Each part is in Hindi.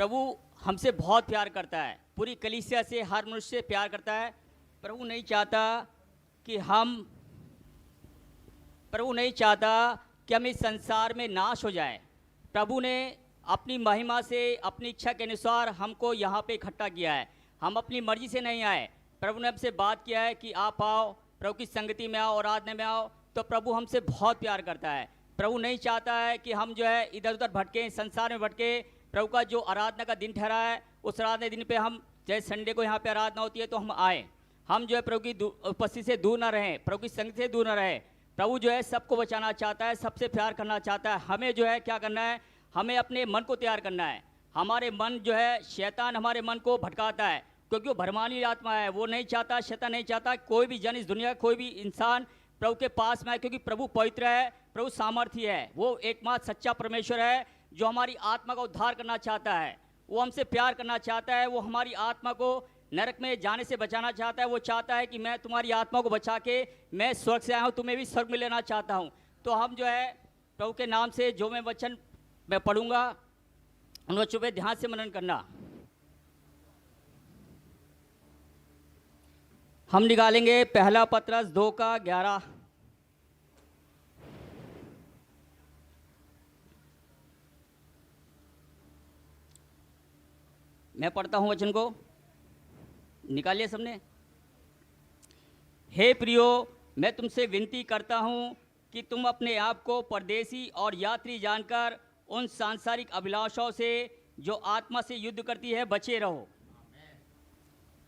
प्रभु हमसे बहुत प्यार करता है, पूरी कलीसिया से, हर मनुष्य से प्यार करता है। प्रभु नहीं चाहता कि हम इस संसार में नाश हो जाए। प्रभु ने अपनी महिमा से, अपनी इच्छा के अनुसार हमको यहाँ पे इकट्ठा किया है। हम अपनी मर्जी से नहीं आए। प्रभु ने हमसे बात किया है कि आप आओ, प्रभु की संगति में आओ, आराधना में आओ। तो प्रभु हमसे बहुत प्यार करता है। प्रभु नहीं चाहता है कि हम जो है इधर उधर भटके, संसार में भटके। प्रभु का जो आराधना का दिन ठहरा है, उस आराधना दिन पे हम, जैसे संडे को यहाँ पे आराधना होती है तो हम आए। हम जो है प्रभु की उपस्थिति से दूर ना रहें, प्रभु की संगति से दूर ना रहें। प्रभु जो है सबको बचाना चाहता है, सबसे प्यार करना चाहता है। हमें जो है क्या करना है, हमें अपने मन को तैयार करना है। हमारे मन जो है, शैतान हमारे मन को भटकाता है, क्योंकि वो भरमानी आत्मा है। वो नहीं चाहता, शैतान नहीं चाहता कोई भी जन इस दुनिया, कोई भी इंसान प्रभु के पास में आए, क्योंकि प्रभु पवित्र है, प्रभु सामर्थ्य है। वो एकमात्र सच्चा परमेश्वर है जो हमारी आत्मा का उद्धार करना चाहता है। वो हमसे प्यार करना चाहता है। वो हमारी आत्मा को नरक में जाने से बचाना चाहता है। वो चाहता है कि मैं तुम्हारी आत्मा को बचा के मैं स्वर्ग से आया हूँ, तुम्हें भी स्वर्ग में लेना चाहता हूँ। तो हम जो है प्रभु के नाम से जो मैं वचन मैं पढ़ूंगा, उन वचनों पे ध्यान से मनन करना। हम निकालेंगे पहला पत्रस 2:11। मैं पढ़ता हूं वचन को, निकालिए सबने। हे प्रियो, मैं तुमसे विनती करता हूं कि तुम अपने आप को परदेसी और यात्री जानकर उन सांसारिक अभिलाषाओं से जो आत्मा से युद्ध करती है बचे रहो।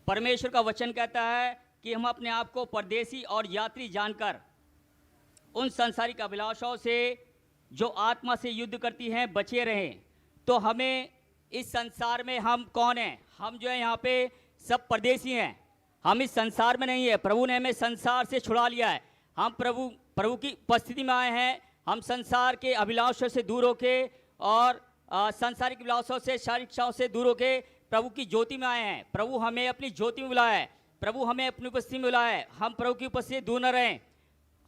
परमेश्वर का वचन कहता है कि हम अपने आप को परदेसी और यात्री जानकर उन सांसारिक अभिलाषाओं से जो आत्मा से युद्ध करती हैं बचे रहें। तो हमें इस संसार में, हम कौन हैं? हम जो है यहाँ पे सब परदेसी हैं। हम इस संसार में नहीं है। प्रभु ने हमें संसार से छुड़ा लिया है। हम प्रभु की उपस्थिति में आए हैं। हम संसार के अभिलाषों से दूर होके और सांसारिक अभिलाषों से, शारीरिक इच्छाओं से दूर होके प्रभु की ज्योति में आए हैं। प्रभु हमें अपनी ज्योति में बुलाया है। प्रभु हमें अपनी उपस्थिति में बुलाया है। हम प्रभु की उपस्थिति से दूर न रहें।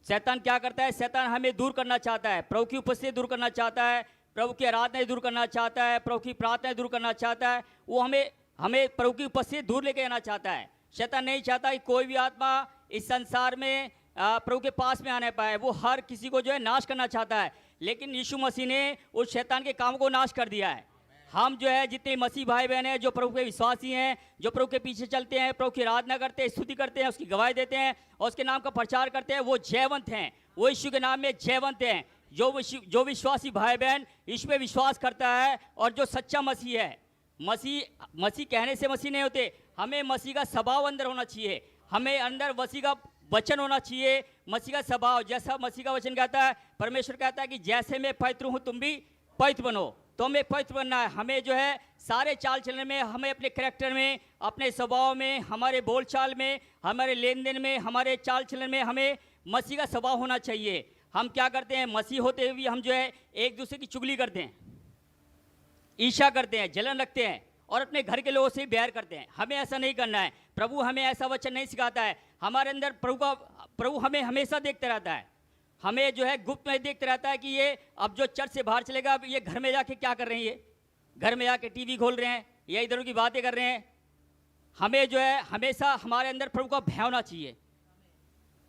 शैतान क्या करता है? शैतान हमें दूर करना चाहता है, प्रभु की उपस्थिति दूर करना चाहता है, प्रभु की आराधना दूर करना चाहता है, प्रभु की प्रार्थना दूर करना चाहता है। वो हमें प्रभु की उपस्थिति दूर लेके जाना चाहता है। शैतान नहीं चाहता कि कोई भी आत्मा इस संसार में प्रभु के पास में आने पाए। वो हर किसी को जो है नाश करना चाहता है, लेकिन यीशु मसीह ने उस शैतान के काम को नाश कर दिया है। हम जो है जितने मसीह भाई बहन हैं, जो प्रभु के विश्वासी हैं, जो प्रभु के पीछे चलते हैं, प्रभु की आराधना करते हैं, स्तुति करते हैं, उसकी गवाही देते हैं और उसके नाम का प्रचार करते हैं, वो जयवंत हैं। वो यीशु के नाम में जयवंत हैं। जो विश्वासी भाई बहन यीशु पे विश्वास करता है और जो सच्चा मसीह है, मसीह कहने से मसीह नहीं होते। हमें मसीह का स्वभाव अंदर होना चाहिए। हमें अंदर मसीह का वचन होना चाहिए, मसीह का स्वभाव। जैसा मसीह का वचन कहता है, परमेश्वर कहता है कि जैसे मैं पवित्र हूँ तुम भी पवित्र बनो। तो हमें पवित्र बनना है। हमें जो है सारे चाल चलन में, हमें अपने कैरेक्टर में, अपने स्वभाव में, हमारे बोलचाल में, हमारे लेन देन में, हमारे चाल चलन में हमें मसीह का स्वभाव होना चाहिए। हम क्या करते हैं? मसीह होते हुए भी हम जो है एक दूसरे की चुगली करते हैं, ईर्ष्या करते हैं, जलन रखते हैं और अपने घर के लोगों से बैर करते हैं। हमें ऐसा नहीं करना है। प्रभु हमें ऐसा वचन नहीं सिखाता है। हमारे अंदर प्रभु हमें हमेशा देखते रहता है। हमें जो है गुप्त में देखते रहता है कि ये अब जो चर्च से बाहर चलेगा, अब ये घर में जाके क्या कर रहे हैं, ये घर में जाके टीवी खोल रहे हैं या इधर की बातें कर रहे हैं। हमें जो है हमेशा हमारे अंदर प्रभु का भय होना चाहिए।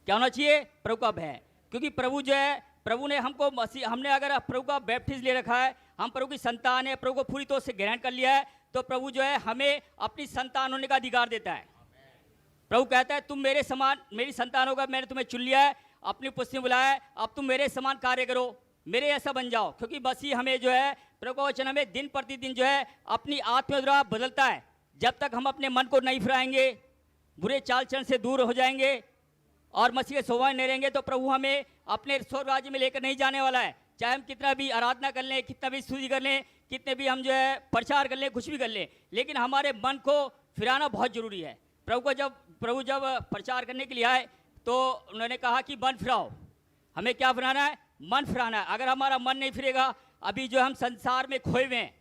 क्या होना चाहिए? प्रभु का भय। क्योंकि प्रभु जो है, प्रभु ने हमको हमने अगर प्रभु का बैप्टिज्म ले रखा है, हम प्रभु की संतान है, प्रभु को पूरी तौर से ग्रहण कर लिया है, तो प्रभु जो है हमें अपनी संतान होने का अधिकार देता है। प्रभु कहता है तुम मेरे समान, मेरी संतान होगा, मैंने तुम्हें चुन लिया है, अपनी उपस्थिति में बुलाया है, अब तुम मेरे समान कार्य करो, मेरे ऐसा बन जाओ। क्योंकि मसीह हमें जो है, प्रभु का वचन हमें दिन प्रतिदिन जो है अपनी आत्मा द्वारा बदलता है। जब तक हम अपने मन को नहीं फिराएंगे, बुरे चाल चलन से दूर हो जाएंगे और मसीह के स्वभाव नहीं रहेंगे, तो प्रभु हमें अपने स्वर्ग राज्य में लेकर नहीं जाने वाला है। चाहे हम कितना भी आराधना कर लें, कितना भी स्तुति कर लें, कितने भी हम जो है प्रचार कर लें, कुछ भी कर लें, लेकिन हमारे मन को फिराना बहुत जरूरी है। प्रभु जब प्रचार करने के लिए आए तो उन्होंने कहा कि मन फिराओ। हमें क्या फिराना है? मन फिराना है। अगर हमारा मन नहीं फिरेगा, अभी जो हम संसार में खोए हुए हैं,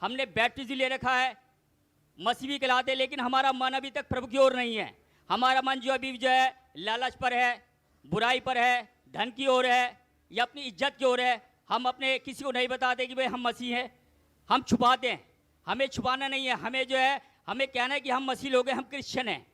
हमने बैप्टिज्म ले रखा है, मसीह भी कहलाते, लेकिन हमारा मन अभी तक प्रभु की ओर नहीं है। हमारा मन जो अभी जो है लालच पर है, बुराई पर है, धन की ओर है या अपनी इज्जत की ओर है। हम अपने किसी को नहीं बताते कि भाई हम मसीह हैं, हम छुपाते हैं। हमें छुपाना नहीं है, हमें जो है हमें कहना है कि हम मसीह लोग हैं, हम क्रिश्चियन हैं।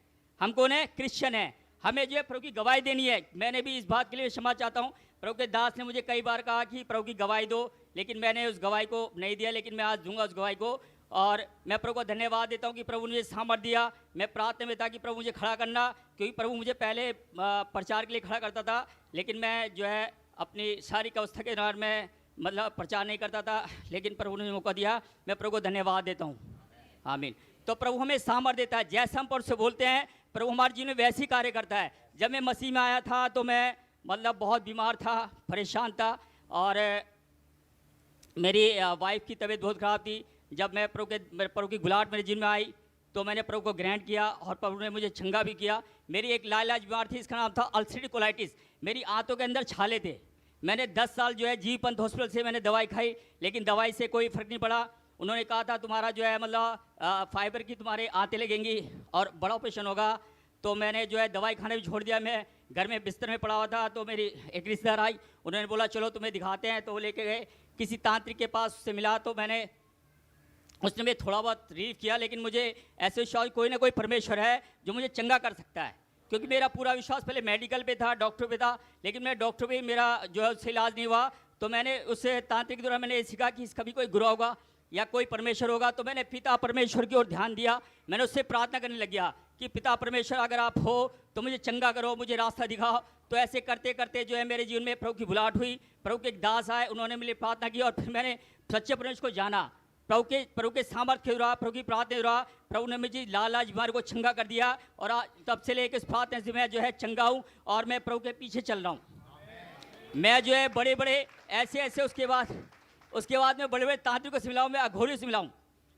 हम कौन है? क्रिश्चियन हैं। हमें जो है प्रभु की गवाही देनी है। मैंने भी इस बात के लिए क्षमा चाहता हूँ, प्रभु के दास ने मुझे कई बार कहा कि प्रभु की गवाही दो, लेकिन मैंने उस गवाही को नहीं दिया, लेकिन मैं आज दूंगा उस गवाही को। और मैं प्रभु को धन्यवाद देता हूँ कि प्रभु ने मुझे सामर्थ दिया। मैं प्रार्थना में था कि प्रभु मुझे खड़ा करना, क्योंकि प्रभु मुझे पहले प्रचार के लिए खड़ा करता था, लेकिन मैं जो है अपनी शारीरिक अवस्था के दौरान मैं मतलब प्रचार नहीं करता था, लेकिन प्रभु ने मौका दिया। मैं प्रभु को धन्यवाद देता हूँ। आमीन। तो प्रभु हमें सामर्थ देता है, जैसे हम परसे बोलते हैं प्रभु हमारे जीवन में वैसे ही कार्य करता है। जब मैं मसीह में आया था तो मैं मतलब बहुत बीमार था, परेशान था, और मेरी वाइफ की तबीयत बहुत ख़राब थी। जब मैं प्रभु की गुलाट मेरे जीवन में आई तो मैंने प्रभु को ग्रहण किया और प्रभु ने मुझे चंगा भी किया। मेरी एक लाइलाज बीमार थी, इसका नाम था अल्सरेटिव कोलाइटिस। मेरी आंतों के अंदर छाले थे। मैंने 10 साल जो है जीव पंथ हॉस्पिटल से मैंने दवाई खाई, लेकिन दवाई से कोई फ़र्क नहीं पड़ा। उन्होंने कहा था तुम्हारा जो है मतलब फाइबर की तुम्हारे आंतें लगेंगी और बड़ा ऑपरेशन होगा। तो मैंने जो है दवाई खाने भी छोड़ दिया। मैं घर में बिस्तर में पड़ा हुआ था, तो मेरी एक रिश्तेदार आई, उन्होंने बोला चलो तुम्हें दिखाते हैं। तो वो लेके गए किसी तांत्रिक के पास, उससे मिला तो उसने मैं थोड़ा बहुत रिलीफ किया, लेकिन मुझे ऐसे विश्वास कोई ना कोई परमेश्वर है जो मुझे चंगा कर सकता है। क्योंकि मेरा पूरा विश्वास पहले मेडिकल पे था, डॉक्टर पे था, लेकिन मैं डॉक्टर पे मेरा जो है उससे इलाज नहीं हुआ। तो मैंने उससे तांत्रिक द्वारा मैंने सीखा कि इसका भी कोई गुरु होगा या कोई परमेश्वर होगा। तो मैंने पिता परमेश्वर की ओर ध्यान दिया। मैंने उससे प्रार्थना करने लग गया कि पिता परमेश्वर अगर आप हो तो मुझे चंगा करो, मुझे रास्ता दिखाओ। तो ऐसे करते करते जो है मेरे जीवन में प्रभु की बुलाहट हुई। प्रभु के एक दास आए, उन्होंने मेरे प्रार्थना की और फिर मैंने सच्चे परमेश्वर को जाना। प्रभु के सामर्थ्य के द्वारा, प्रभु की प्रार्थना के द्वारा प्रभु ने मुझे लाज बीमारी को चंगा कर दिया। और तब से लेकर इस प्रार्थना से मैं जो है चंगा हूँ और मैं प्रभु के पीछे चल रहा हूँ। मैं जो है बड़े बड़े ऐसे उसके बाद मैं बड़े बड़े तांत्रिकों से मिला हूँ, मैं अघोरियों से मिला हूँ।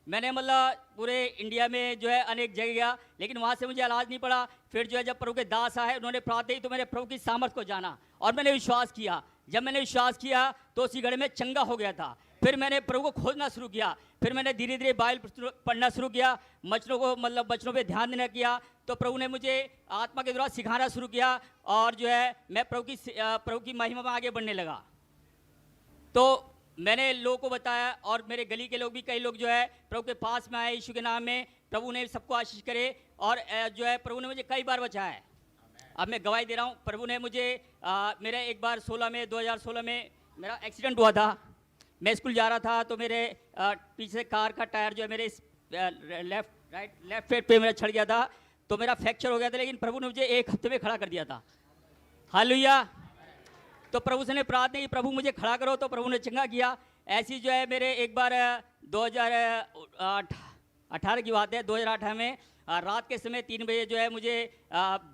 मैंने मतलब पूरे इंडिया में जो है अनेक जगह गया, लेकिन वहाँ से मुझे इलाज नहीं पड़ा। फिर जो है जब प्रभु के दास आए, उन्होंने प्रार्थना की, तो मैंने प्रभु की सामर्थ को जाना और मैंने विश्वास किया। जब मैंने विश्वास किया तो उसी घड़ी में चंगा हो गया था। फिर मैंने प्रभु को खोजना शुरू किया। फिर मैंने धीरे धीरे बाइबल पढ़ना शुरू किया, वचनों पे ध्यान देना किया। तो प्रभु ने मुझे आत्मा के द्वारा सिखाना शुरू किया और जो है मैं प्रभु की महिमा में आगे बढ़ने लगा। तो मैंने लोगों को बताया और मेरे गली के लोग भी, कई लोग जो है प्रभु के पास में आए यीशु के नाम में। प्रभु ने सबको आशीष करे और जो है प्रभु ने मुझे कई बार बचाया है। अब मैं गवाही दे रहा हूँ। प्रभु ने मुझे मेरा एक बार 2016 में मेरा एक्सीडेंट हुआ था। मैं स्कूल जा रहा था तो मेरे पीछे कार का टायर जो है मेरे लेफ्ट पेट पे मेरा छड़ गया था, तो मेरा फ्रैक्चर हो गया था। लेकिन प्रभु ने मुझे 1 हफ्ते में खड़ा कर दिया था। हालेलुया। तो प्रभु से ने प्रार्थना की, प्रभु मुझे खड़ा करो, तो प्रभु ने चंगा किया। ऐसी जो है मेरे एक बार 2018 की बात है, 2018 में रात के समय 3 बजे जो है मुझे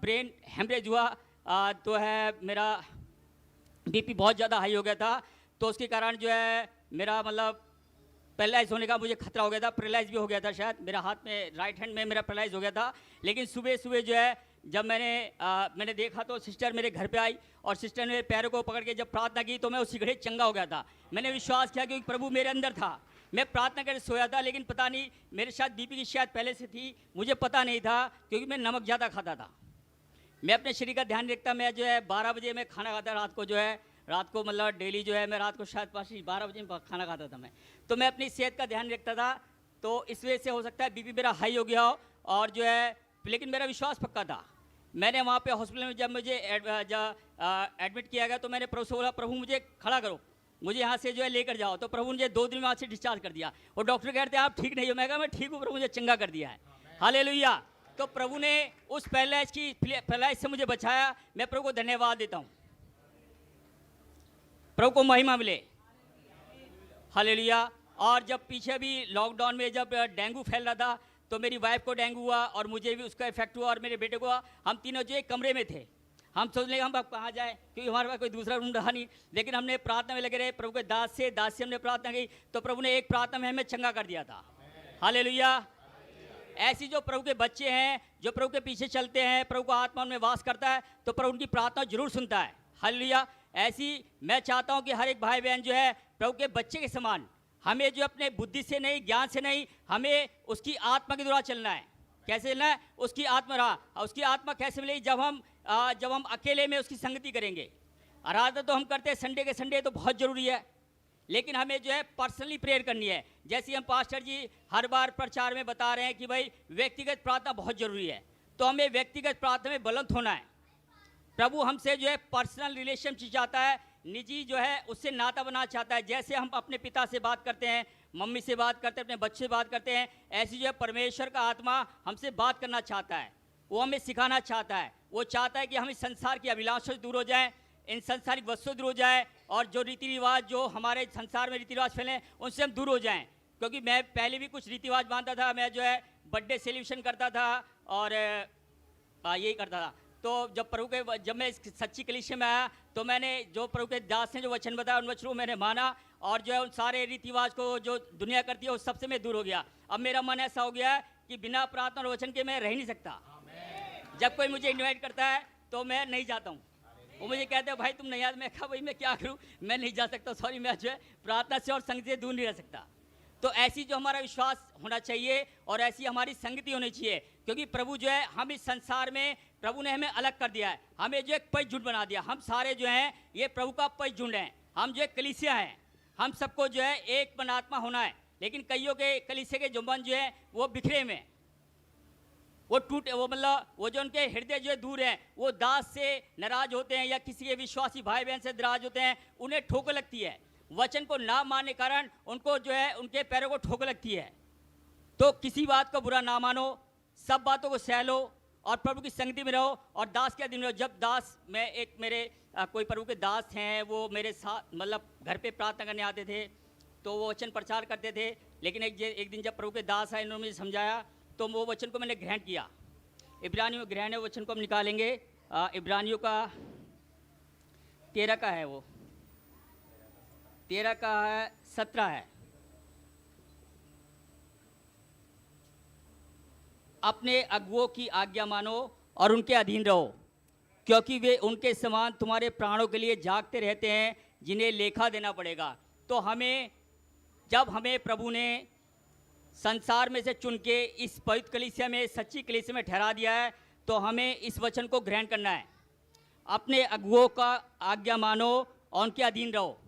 ब्रेन हेमरेज हुआ। तो है मेरा बीपी बहुत ज़्यादा हाई हो गया था। तो उसके कारण जो है मेरा मतलब पैरालाइज होने का मुझे खतरा हो गया था। पैरालाइज भी हो गया था शायद, मेरा हाथ में राइट हैंड में मेरा पैरालाइज हो गया था। लेकिन सुबह सुबह जो है जब मैंने देखा तो सिस्टर मेरे घर पे आई और सिस्टर ने पैरों को पकड़ के जब प्रार्थना की तो मैं उसी घड़ी चंगा हो गया था। मैंने विश्वास किया क्योंकि प्रभु मेरे अंदर था। मैं प्रार्थना करके सोया था, लेकिन पता नहीं मेरे साथ बीपी की शायद पहले से थी, मुझे पता नहीं था, क्योंकि मैं नमक ज़्यादा खाता था। मैं अपने शरीर का ध्यान रखता। मैं जो है 12 बजे मैं खाना खाता रात को, जो है रात को मतलब डेली जो है मैं रात को शायद 12 बजे खाना खाता था मैं। तो मैं अपनी सेहत का ध्यान रखता था। तो इस वजह से हो सकता है बीपी मेरा हाई हो गया हो। और जो है लेकिन मेरा विश्वास पक्का था। मैंने वहाँ पे हॉस्पिटल में जब मुझे एडमिट किया गया तो मैंने प्रभु से बोला, प्रभु मुझे खड़ा करो, मुझे यहाँ से जो है लेकर जाओ। तो प्रभु मुझे 2 दिन में वहाँ से डिस्चार्ज कर दिया। और डॉक्टर कहते हैं आप ठीक नहीं हो। मैं कहा मैं ठीक हूँ, प्रभु मुझे चंगा कर दिया है। हालेलुया। तो प्रभु ने उस पैरालाइज से मुझे बचाया। मैं प्रभु को धन्यवाद देता हूँ। प्रभु को महिमा मिले। हालेलुया। और जब पीछे भी लॉकडाउन में जब डेंगू फैल रहा था तो मेरी वाइफ को डेंगू हुआ और मुझे भी उसका इफेक्ट हुआ और मेरे बेटे को हुआ। हम तीनों जो एक कमरे में थे। हम सोच ले हम अब कहाँ जाए, क्योंकि हमारे पास कोई दूसरा रूम रहा नहीं। लेकिन हमने प्रार्थना में लगे रहे। प्रभु के दास से हमने प्रार्थना की तो प्रभु ने एक प्रार्थना में हमें चंगा कर दिया था। हालेलुया। ऐसी जो प्रभु के बच्चे हैं, जो प्रभु के पीछे चलते हैं, प्रभु का आत्मा में वास करता है, तो प्रभु उनकी प्रार्थना जरूर सुनता है। हालेलुया। ऐसी मैं चाहता हूं कि हर एक भाई बहन जो है प्रभु के बच्चे के समान, हमें जो अपने बुद्धि से नहीं, ज्ञान से नहीं, हमें उसकी आत्मा के द्वारा चलना है। कैसे चलना है? उसकी आत्मा रहा। उसकी आत्मा कैसे मिलेगी? जब हम अकेले में उसकी संगति करेंगे। आराधना तो हम करते हैं संडे के संडे, तो बहुत ज़रूरी है। लेकिन हमें जो है पर्सनली प्रेयर करनी है। जैसे हम पास्टर जी हर बार प्रचार में बता रहे हैं कि भाई व्यक्तिगत प्रार्थना बहुत ज़रूरी है, तो हमें व्यक्तिगत प्रार्थना में बुलंद होना है। प्रभु हमसे जो है पर्सनल रिलेशनशिप चाहता है, निजी जो है उससे नाता बनाना चाहता है। जैसे हम अपने पिता से बात करते हैं, मम्मी से बात करते हैं, अपने बच्चे से बात करते हैं, ऐसी जो है परमेश्वर का आत्मा हमसे बात करना चाहता है। वो हमें सिखाना चाहता है। वो चाहता है कि हम इस संसार की अभिलाषा से दूर हो जाएं, इन संसारिक वस्तुओं से दूर हो जाए, और जो रीति रिवाज जो हमारे संसार में रीति रिवाज फैले उनसे हम दूर हो जाएं। क्योंकि मैं पहले भी कुछ रीति रिवाज मानता था। मैं जो है बर्थडे सेलिब्रेशन करता था और यही करता था। तो जब मैं इस सच्ची कलीसिया में आया तो मैंने जो प्रभु के दास ने जो वचन बताया उन वचनों को मैंने माना, और जो है उन सारे रीति रिवाज को जो दुनिया करती है उस सबसे मैं दूर हो गया। अब मेरा मन ऐसा हो गया है कि बिना प्रार्थना और वचन के मैं रह नहीं सकता। जब कोई मुझे इन्वाइट करता है तो मैं नहीं जाता हूँ। वो मुझे कहते हैं भाई तुम नहीं आते। मैं कहा भाई मैं क्या करूँ, मैं नहीं जा सकता, सॉरी, मैं जो है प्रार्थना से और संगति से दूर नहीं रह सकता। तो ऐसी जो हमारा विश्वास होना चाहिए और ऐसी हमारी संगति होनी चाहिए, क्योंकि प्रभु जो है हम इस संसार में प्रभु ने हमें अलग कर दिया है, हमें जो एक पज झुंड बना दिया। हम सारे जो हैं ये प्रभु का पज झुंड हैं, हम जो है कलीसिया हैं। हम सबको जो है एक मन आत्मा होना है, लेकिन कईयों के कलीसिया के जो मन जो है वो बिखरे में, वो टूटे, वो मतलब वो जो उनके हृदय जो है दूर हैं, वो दास से नाराज होते हैं या किसी के विश्वासी भाई बहन से नाराज होते हैं, उन्हें ठोकर लगती है। वचन को ना मानने के कारण उनको जो है उनके पैरों को ठोकर लगती है। तो किसी बात को बुरा ना मानो, सब बातों को सह लो और प्रभु की संगति में रहो और दास के अधीन रहो। जब दास, मैं एक मेरे कोई प्रभु के दास हैं, वो मेरे साथ मतलब घर पे प्रार्थना करने आते थे, तो वो वचन प्रचार करते थे। लेकिन एक दिन जब प्रभु के दास आए, इन्होंने मुझे समझाया, तो वो वचन को मैंने ग्रहण किया। इब्रानियों में ग्रहण वचन को हम निकालेंगे। इब्रानियों का 13 का है, वो 13 का है, 17 है। अपने अगुओं की आज्ञा मानो और उनके अधीन रहो, क्योंकि वे उनके समान तुम्हारे प्राणों के लिए जागते रहते हैं, जिन्हें लेखा देना पड़ेगा। तो जब हमें प्रभु ने संसार में से चुन के इस पवित्र कलीसिया में, सच्ची कलीसिया में ठहरा दिया है, तो हमें इस वचन को ग्रहण करना है। अपने अगुओं का आज्ञा मानो और उनके अधीन रहो।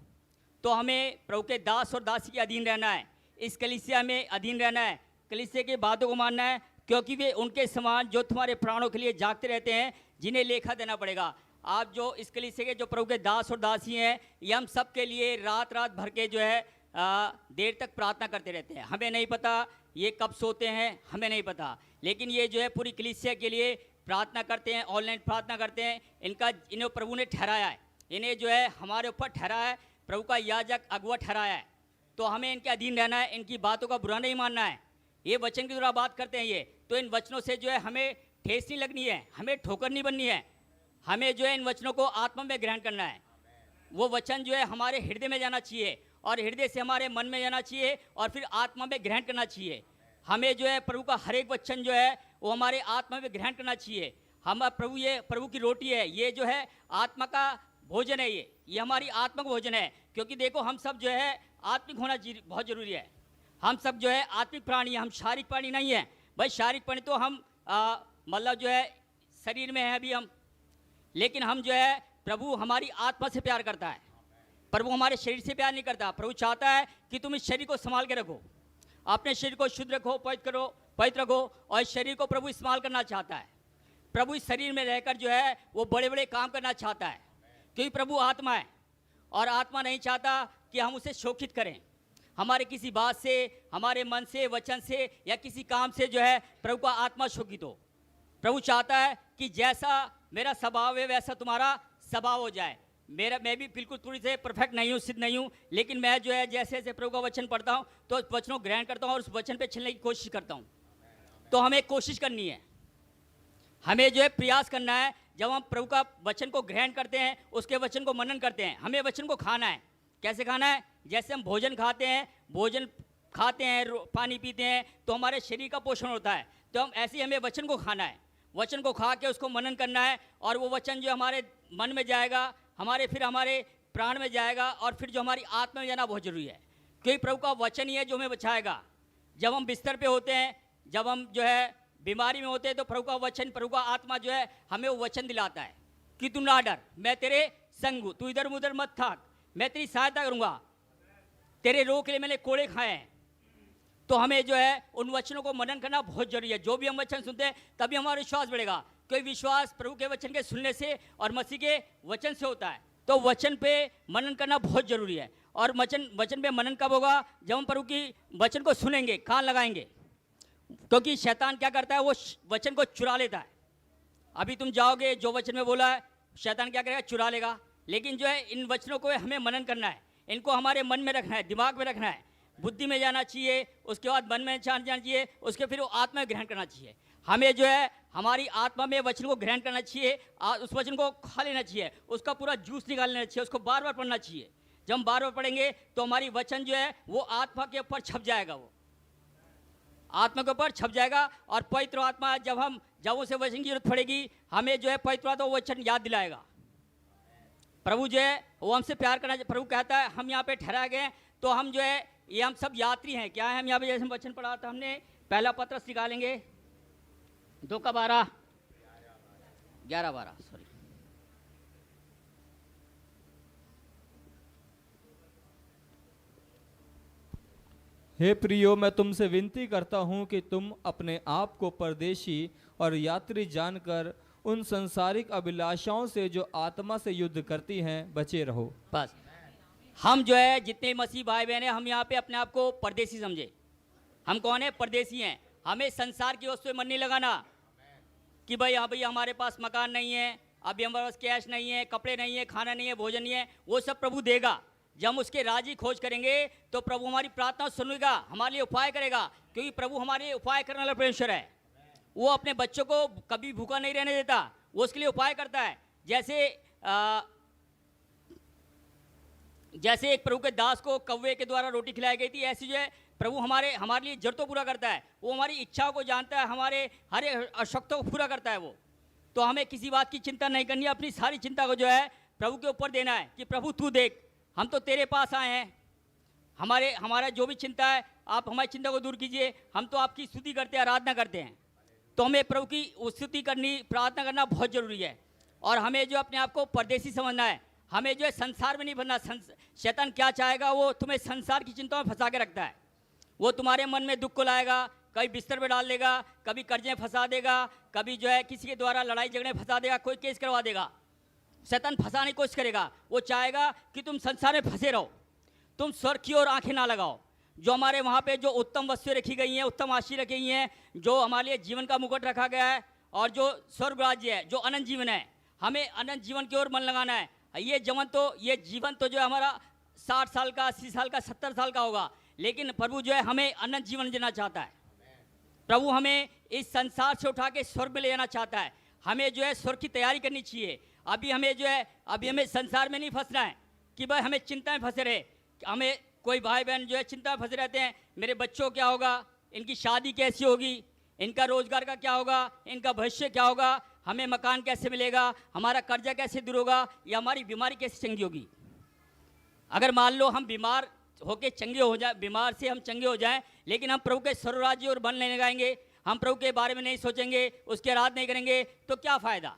तो हमें प्रभु के दास और दासी के अधीन रहना है, इस कलीसिया में अधीन रहना है, कलीसिया की बातों को मानना है, क्योंकि वे उनके समान जो तुम्हारे प्राणों के लिए जागते रहते हैं, जिन्हें लेखा देना पड़ेगा। आप जो इस कलीसिया के जो प्रभु के दास और दासी हैं, ये हम सब के लिए रात रात भर के जो है देर तक प्रार्थना करते रहते हैं। हमें नहीं पता ये कब सोते हैं, हमें नहीं पता, लेकिन ये जो है पूरी कलीसिया के लिए प्रार्थना करते हैं, ऑनलाइन प्रार्थना करते हैं। इन्हें प्रभु ने ठहराया है, इन्हें जो है हमारे ऊपर ठहराया है, प्रभु का याजक अगुआ ठहराया है। तो हमें इनके अधीन रहना है, इनकी बातों का बुरा नहीं मानना है। ये वचन की द्वारा बात करते हैं ये, तो इन वचनों से जो है हमें ठेस नहीं लगनी है, हमें ठोकर नहीं बननी है। हमें जो है इन वचनों को आत्मा में ग्रहण करना है। वो वचन जो है हमारे हृदय में जाना चाहिए और हृदय से हमारे मन में जाना चाहिए और फिर आत्मा में ग्रहण करना चाहिए। हमें जो है प्रभु का हर एक वचन जो है वो हमारे आत्मा में ग्रहण करना चाहिए। हम प्रभु की रोटी है, ये जो है आत्मा का भोजन है, ये हमारी आत्मा का भोजन है। क्योंकि देखो हम सब जो है आत्मिक होना बहुत ज़रूरी है। हम सब जो है आत्मिक प्राणी हैं, हम शारीरिक प्राणी नहीं हैं। भाई शारीरिक प्राणी तो हम मतलब जो है शरीर में है अभी हम, लेकिन हम जो है प्रभु हमारी आत्मा से प्यार करता है। प्रभु हमारे शरीर से प्यार नहीं करता। प्रभु चाहता है कि तुम इस शरीर को संभाल के रखो, अपने शरीर को शुद्ध रखो, पवित्र रखो, और इस शरीर को प्रभु इस्तेमाल करना चाहता है। प्रभु इस शरीर में रहकर जो है वो बड़े बड़े काम करना चाहता है, क्योंकि प्रभु आत्मा है और आत्मा नहीं चाहता कि हम उसे शोषित करें। हमारे किसी बात से, हमारे मन से, वचन से या किसी काम से जो है प्रभु का आत्मा शोषित हो। प्रभु चाहता है कि जैसा मेरा स्वभाव है वैसा तुम्हारा स्वभाव हो जाए। मैं भी बिल्कुल पूरी से परफेक्ट नहीं हूँ, सिद्ध नहीं हूँ, लेकिन मैं जो है जैसे जैसे प्रभु का वचन पढ़ता हूँ तो उस वचनों को ग्रहण करता हूँ और उस वचन पे चलने की कोशिश करता हूँ। तो हमें कोशिश करनी है, हमें जो है प्रयास करना है। जब हम प्रभु का वचन को ग्रहण करते हैं, उसके वचन को मनन करते हैं, हमें वचन को खाना है। कैसे खाना है? जैसे हम भोजन खाते हैं, पानी पीते हैं, तो हमारे शरीर का पोषण होता है। तो हम ऐसे ही हमें वचन को खाना है, वचन को खा के उसको मनन करना है, और वो वचन जो हमारे मन में जाएगा, फिर हमारे प्राण में जाएगा, और फिर जो हमारी आत्मा में जाना बहुत जरूरी है, क्योंकि प्रभु का वचन ही है जो हमें बचाएगा। जब हम बिस्तर पे होते हैं, जब हम जो है बीमारी में होते हैं, तो प्रभु का वचन, प्रभु का आत्मा जो है हमें वो वचन दिलाता है कि तू ना डर, मैं तेरे संग हूँ, तू इधर उधर मत थाक, मैं तेरी सहायता करूँगा। तेरे रोग के लिए मैंने कोड़े खाए हैं। तो हमें जो है उन वचनों को मनन करना बहुत जरूरी है। जो भी हम वचन सुनते हैं तभी हमारा विश्वास बढ़ेगा, क्योंकि विश्वास प्रभु के वचन के सुनने से और मसीह के वचन से होता है। तो वचन पे मनन करना बहुत जरूरी है। और वचन पे मनन कब होगा? जब हम प्रभु की वचन को सुनेंगे, कान लगाएंगे। क्योंकि शैतान क्या करता है, वो वचन को चुरा लेता है। अभी तुम जाओगे, जो वचन में बोला है शैतान क्या करेगा, चुरा लेगा। लेकिन जो है इन वचनों को हमें मनन करना है, इनको हमारे मन में रखना है, दिमाग में रखना है, बुद्धि में जाना चाहिए, उसके बाद मन में जाना चाहिए, उसके फिर वो आत्मा में ग्रहण करना चाहिए। हमें जो है हमारी आत्मा में वचन को ग्रहण करना चाहिए, उस वचन को खा लेना चाहिए, उसका पूरा जूस निकाल लेना चाहिए, उसको बार बार पढ़ना चाहिए। जब हम बार बार पढ़ेंगे तो हमारी वचन जो है वो आत्मा के ऊपर छप जाएगा, वो आत्मा के ऊपर छप जाएगा। और पवित्र आत्मा जब उसे वचन की जरूरत पड़ेगी, हमें जो है पवित्र आत्मा वो वचन याद दिलाएगा। प्रभु जो है वो हमसे प्यार करना। प्रभु कहता है हम यहाँ पे ठहराए गए, तो हम जो है ये हम सब यात्री हैं। क्या है हम यहाँ पे? जैसे वचन पढ़ा था हमने, पहला पत्रस निकालेंगे 2 का 12, 11-12 सॉरी। हे प्रियो, मैं तुमसे विनती करता हूँ कि तुम अपने आप को परदेशी और यात्री जानकर उन संसारिक अभिलाषाओं से जो आत्मा से युद्ध करती हैं बचे रहो। बस हम जो है जितने मसीह भाई बहन हैं, हम यहाँ पे अपने आप को परदेसी समझे। हम कौन है? परदेसी हैं। हमें संसार की वस्तु में मन नहीं लगाना कि भाई हाँ भैया हमारे पास मकान नहीं है, अभी हमारे पास कैश नहीं है, कपड़े नहीं है, खाना नहीं है, भोजन नहीं है। वो सब प्रभु देगा। जब हम उसके राजी खोज करेंगे तो प्रभु हमारी प्रार्थना सुनेगा, हमारे लिए उपाय करेगा, क्योंकि प्रभु हमारे लिए उपाय करने वाला परमेश्वर है। वो अपने बच्चों को कभी भूखा नहीं रहने देता, वो उसके लिए उपाय करता है। जैसे एक प्रभु के दास को कौवे के द्वारा रोटी खिलाई गई थी, ऐसी जो है प्रभु हमारे लिए जरूरतों पूरा करता है। वो हमारी इच्छाओं को जानता है, हमारे हर आवश्यकताओं को पूरा करता है वो। तो हमें किसी बात की चिंता नहीं करनी है, अपनी सारी चिंता को जो है प्रभु के ऊपर देना है कि प्रभु तू देख, हम तो तेरे पास आए हैं, हमारा जो भी चिंता है आप हमारी चिंता को दूर कीजिए। हम तो आपकी स्तुति करते हैं, आराधना करते हैं। तो हमें प्रभु की स्तुति करनी, प्रार्थना करना बहुत ज़रूरी है। और हमें जो अपने आप को परदेसी समझना है, हमें जो है संसार में नहीं बनना। शैतान क्या चाहेगा, वो तुम्हें संसार की चिंताओं में फंसा के रखता है। वो तुम्हारे मन में दुख को लाएगा, कभी बिस्तर पे डाल देगा, कभी कर्जे में फंसा देगा, कभी जो है किसी के द्वारा लड़ाई झगड़े में फंसा देगा, कोई केस करवा देगा। शैतान फंसाने की कोशिश करेगा। वो चाहेगा कि तुम संसार में फंसे रहो, तुम स्वर्ग की ओर आंखें ना लगाओ। जो हमारे वहाँ पे जो उत्तम वस्तुएं रखी गई हैं, उत्तम आशीष रखी गई हैं, जो हमारे लिए जीवन का मुकुट रखा गया है, और जो स्वर्ग राज्य है, जो अनंत जीवन है, हमें अनंत जीवन की ओर मन लगाना है। ये जीवन तो जो है हमारा 60 साल का, 80 साल का, 70 साल का होगा, लेकिन प्रभु जो है हमें अनंत जीवन जीना चाहता है। प्रभु हमें इस संसार से उठा के स्वर्ग में ले जाना चाहता है। हमें जो है स्वर्ग की तैयारी करनी चाहिए। अभी हमें संसार में नहीं फंसना है कि भाई हमें चिंता में फंसे रहे। हमें कोई भाई बहन जो है चिंता में फंसे रहते हैं, मेरे बच्चों क्या होगा, इनकी शादी कैसी होगी, इनका रोजगार का क्या होगा, इनका भविष्य क्या होगा, हमें मकान कैसे मिलेगा, हमारा कर्जा कैसे दूर होगा, या हमारी बीमारी कैसे चंगी होगी। अगर मान लो हम बीमार होके चंगे हो जाए, बीमार से हम चंगे हो जाएं, लेकिन हम प्रभु के स्वर्ग राज्य और बन नहीं लगाएंगे, हम प्रभु के बारे में नहीं सोचेंगे, उसकी आराधना नहीं करेंगे, तो क्या फ़ायदा।